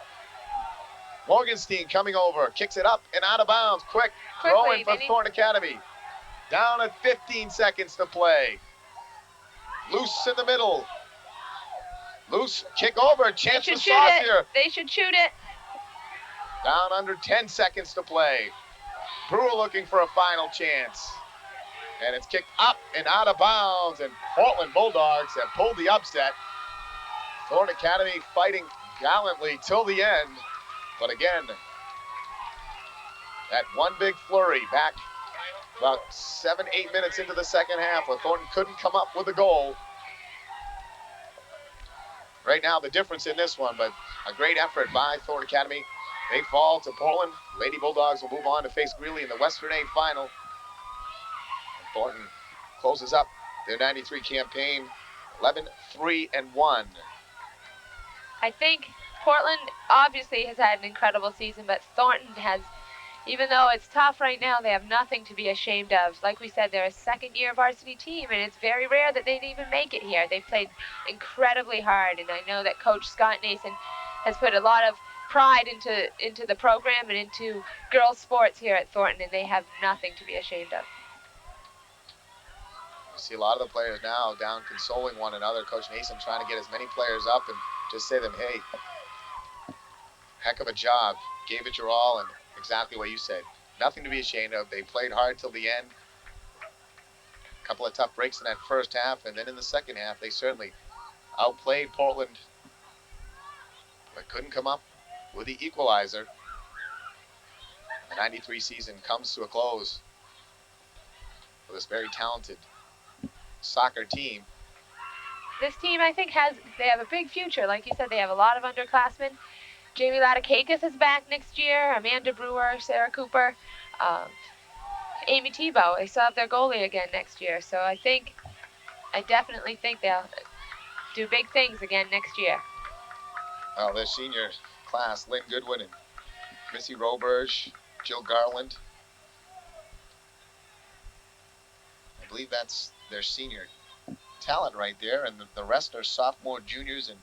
A: Morgenstein coming over, kicks it up and out of bounds. Quick throw in for Thornton Academy. Down at 15 seconds to play. Loose in the middle. Loose kick over, chance for Saucier.
B: They should shoot it.
A: Down under 10 seconds to play. Brewer looking for a final chance. And it's kicked up and out of bounds, and Portland Bulldogs have pulled the upset. Thornton Academy fighting gallantly till the end. But again, that one big flurry back about 7-8 minutes into the second half where Thornton couldn't come up with a goal. Right now, the difference in this one, but a great effort by Thornton Academy. They fall to Portland. Lady Bulldogs will move on to face Greeley in the Western A final. And Thornton closes up their 93 campaign 11-3-1.
B: I think Portland obviously has had an incredible season, but Thornton has, even though it's tough right now, they have nothing to be ashamed of. Like we said, they're a second-year varsity team, and it's very rare that they'd even make it here. They've played incredibly hard, and I know that Coach Scott Nason has put a lot of pride into the program and into girls' sports here at Thornton, and they have nothing to be ashamed of.
A: You see a lot of the players now down consoling one another. Coach Nason trying to get as many players up and just say to them, hey, heck of a job. Gave it your all, and exactly what you said. Nothing to be ashamed of. They played hard till the end. A couple of tough breaks in that first half, and then in the second half, they certainly outplayed Portland but couldn't come up with the equalizer. The 93 season comes to a close for this very talented soccer team.
B: This team, I think, they have a big future. Like you said, they have a lot of underclassmen. Jamie Ladakakis is back next year. Amanda Brewer, Sarah Cooper, Amy Tebow. They still have their goalie again next year. So I definitely think they'll do big things again next year.
A: Well, their senior class, Lynn Goodwin and Missy Roberge, Jill Garland. I believe that's their senior talent right there, and the rest are sophomore, juniors, and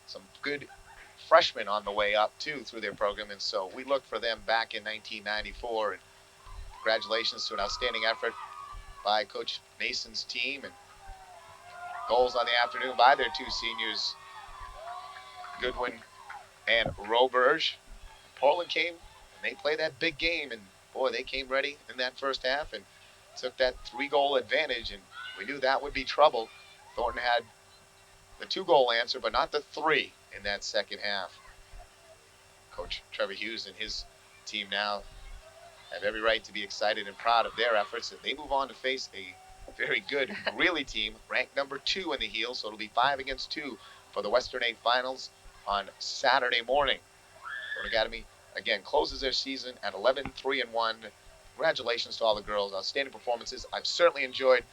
A: some good freshmen on the way up too through their program. And so we looked for them back in 1994, and congratulations to an outstanding effort by Coach Mason's team, and goals on the afternoon by their two seniors, Goodwin and Roberge. Portland came and they played that big game, and boy, they came ready in that first half and took that 3-goal advantage, and we knew that would be trouble. Thornton had the 2-goal answer, but not the 3 in that second half. Coach Trevor Hughes and his team now have every right to be excited and proud of their efforts, and they move on to face a very good Greeley team, ranked number 2 in the heel, so it'll be 5 against 2 for the Western 8 finals on Saturday morning. Thornton Academy, again, closes their season at 11-3-1. Congratulations to all the girls. Outstanding performances. I've certainly enjoyed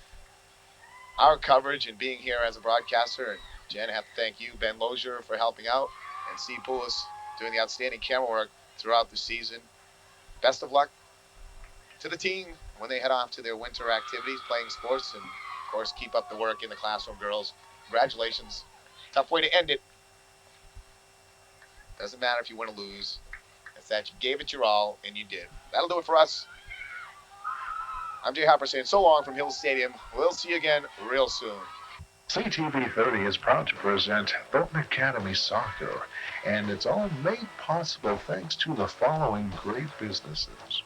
A: our coverage and being here as a broadcaster. And Jen, I have to thank you, Ben Lozier, for helping out, and Steve Poulos doing the outstanding camera work throughout the season. Best of luck to the team when they head off to their winter activities, playing sports, and of course keep up the work in the classroom, girls. Congratulations. Tough way to end it. Doesn't matter if you win or lose. It's that you gave it your all, and you did. That'll do it for us. I'm Jay Hopper saying so long from Hills Stadium. We'll see you again real soon.
D: CTV 30 is proud to present Thornton Academy Soccer, and it's all made possible thanks to the following great businesses.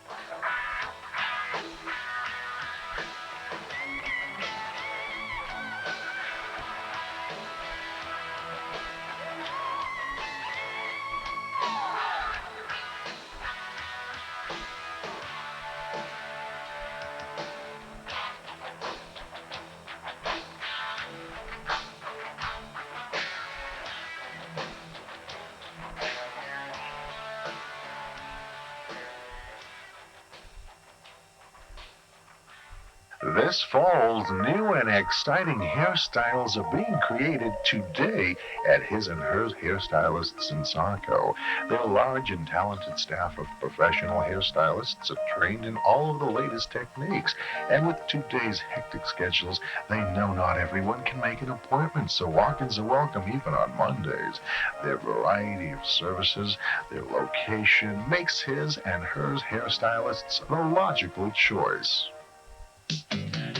D: This fall's new and exciting hairstyles are being created today at His and Hers Hairstylists in Saco. Their large and talented staff of professional hairstylists are trained in all of the latest techniques. And with today's hectic schedules, they know not everyone can make an appointment, so walk-ins are welcome even on Mondays. Their variety of services, their location makes His and Hers Hairstylists the logical choice.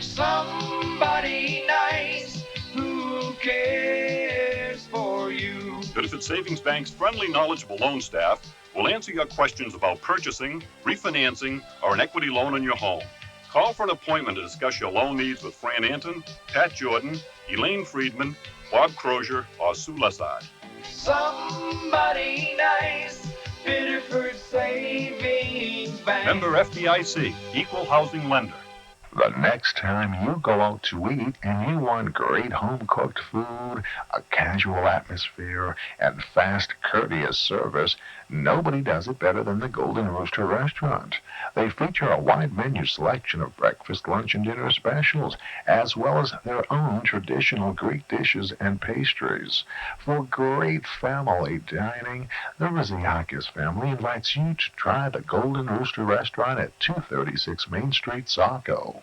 E: Somebody nice who cares for you.
F: Benefit Savings Bank's friendly, knowledgeable loan staff will answer your questions about purchasing, refinancing, or an equity loan on your home. Call for an appointment to discuss your loan needs with Fran Anton, Pat Jordan, Elaine Friedman, Bob Crozier, or Sue Lessard.
E: Somebody nice, Biddeford Savings Bank.
F: Member FDIC, Equal Housing Lender.
D: The next time you go out to eat and you want great home-cooked food, a casual atmosphere, and fast, courteous service, nobody does it better than the Golden Rooster Restaurant. They feature a wide menu selection of breakfast, lunch, and dinner specials, as well as their own traditional Greek dishes and pastries. For great family dining, the Riziakis family invites you to try the Golden Rooster Restaurant at 236 Main Street, Saco.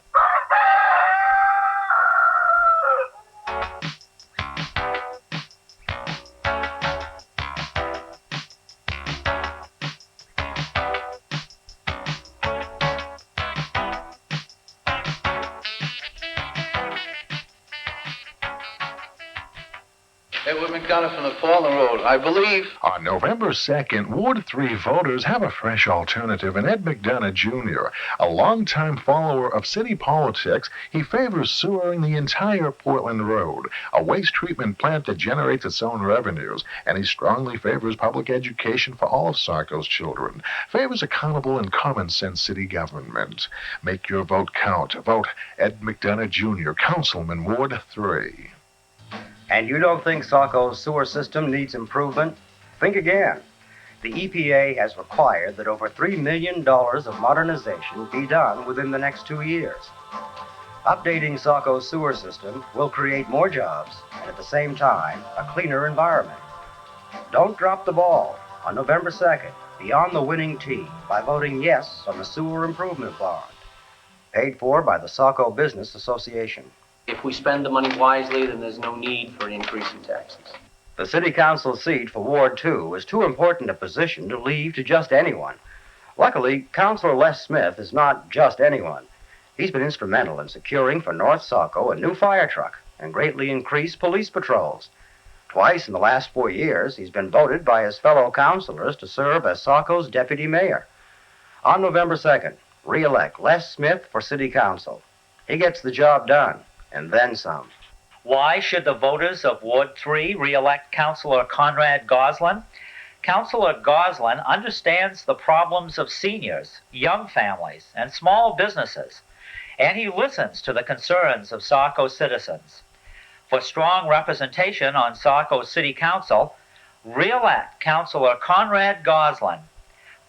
J: Edward McDonough from the Portland Road. I believe.
D: On November 2nd, Ward 3 voters have a fresh alternative in Ed McDonough Jr. A longtime follower of city politics, he favors sewering the entire Portland Road, a waste treatment plant that generates its own revenues, and he strongly favors public education for all of Saco's children, favors accountable and common-sense city government. Make your vote count. Vote Ed McDonough Jr., Councilman, Ward 3.
H: And you don't think Saco's sewer system needs improvement? Think again. The EPA has required that over $3 million of modernization be done within the next 2 years. Updating Saco's sewer system will create more jobs and at the same time a cleaner environment. Don't drop the ball. On November 2nd, be on the winning team by voting yes on the sewer improvement bond. Paid for by the Saco Business Association.
G: If we spend the money wisely, then there's no need for an increase in taxes.
H: The city council seat for Ward 2 is too important a position to leave to just anyone. Luckily, Councilor Les Smith is not just anyone. He's been instrumental in securing for North Saco a new fire truck and greatly increased police patrols. Twice in the last 4 years, he's been voted by his fellow councilors to serve as Saco's deputy mayor. On November 2nd, re-elect Les Smith for city council. He gets the job done, and then some.
I: Why should the voters of Ward 3 re-elect Councilor Conrad Goslin? Councilor Goslin understands the problems of seniors, young families, and small businesses, and he listens to the concerns of Saco citizens. For strong representation on Saco City Council, re-elect Councilor Conrad Goslin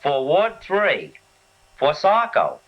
I: for Ward 3 for Saco.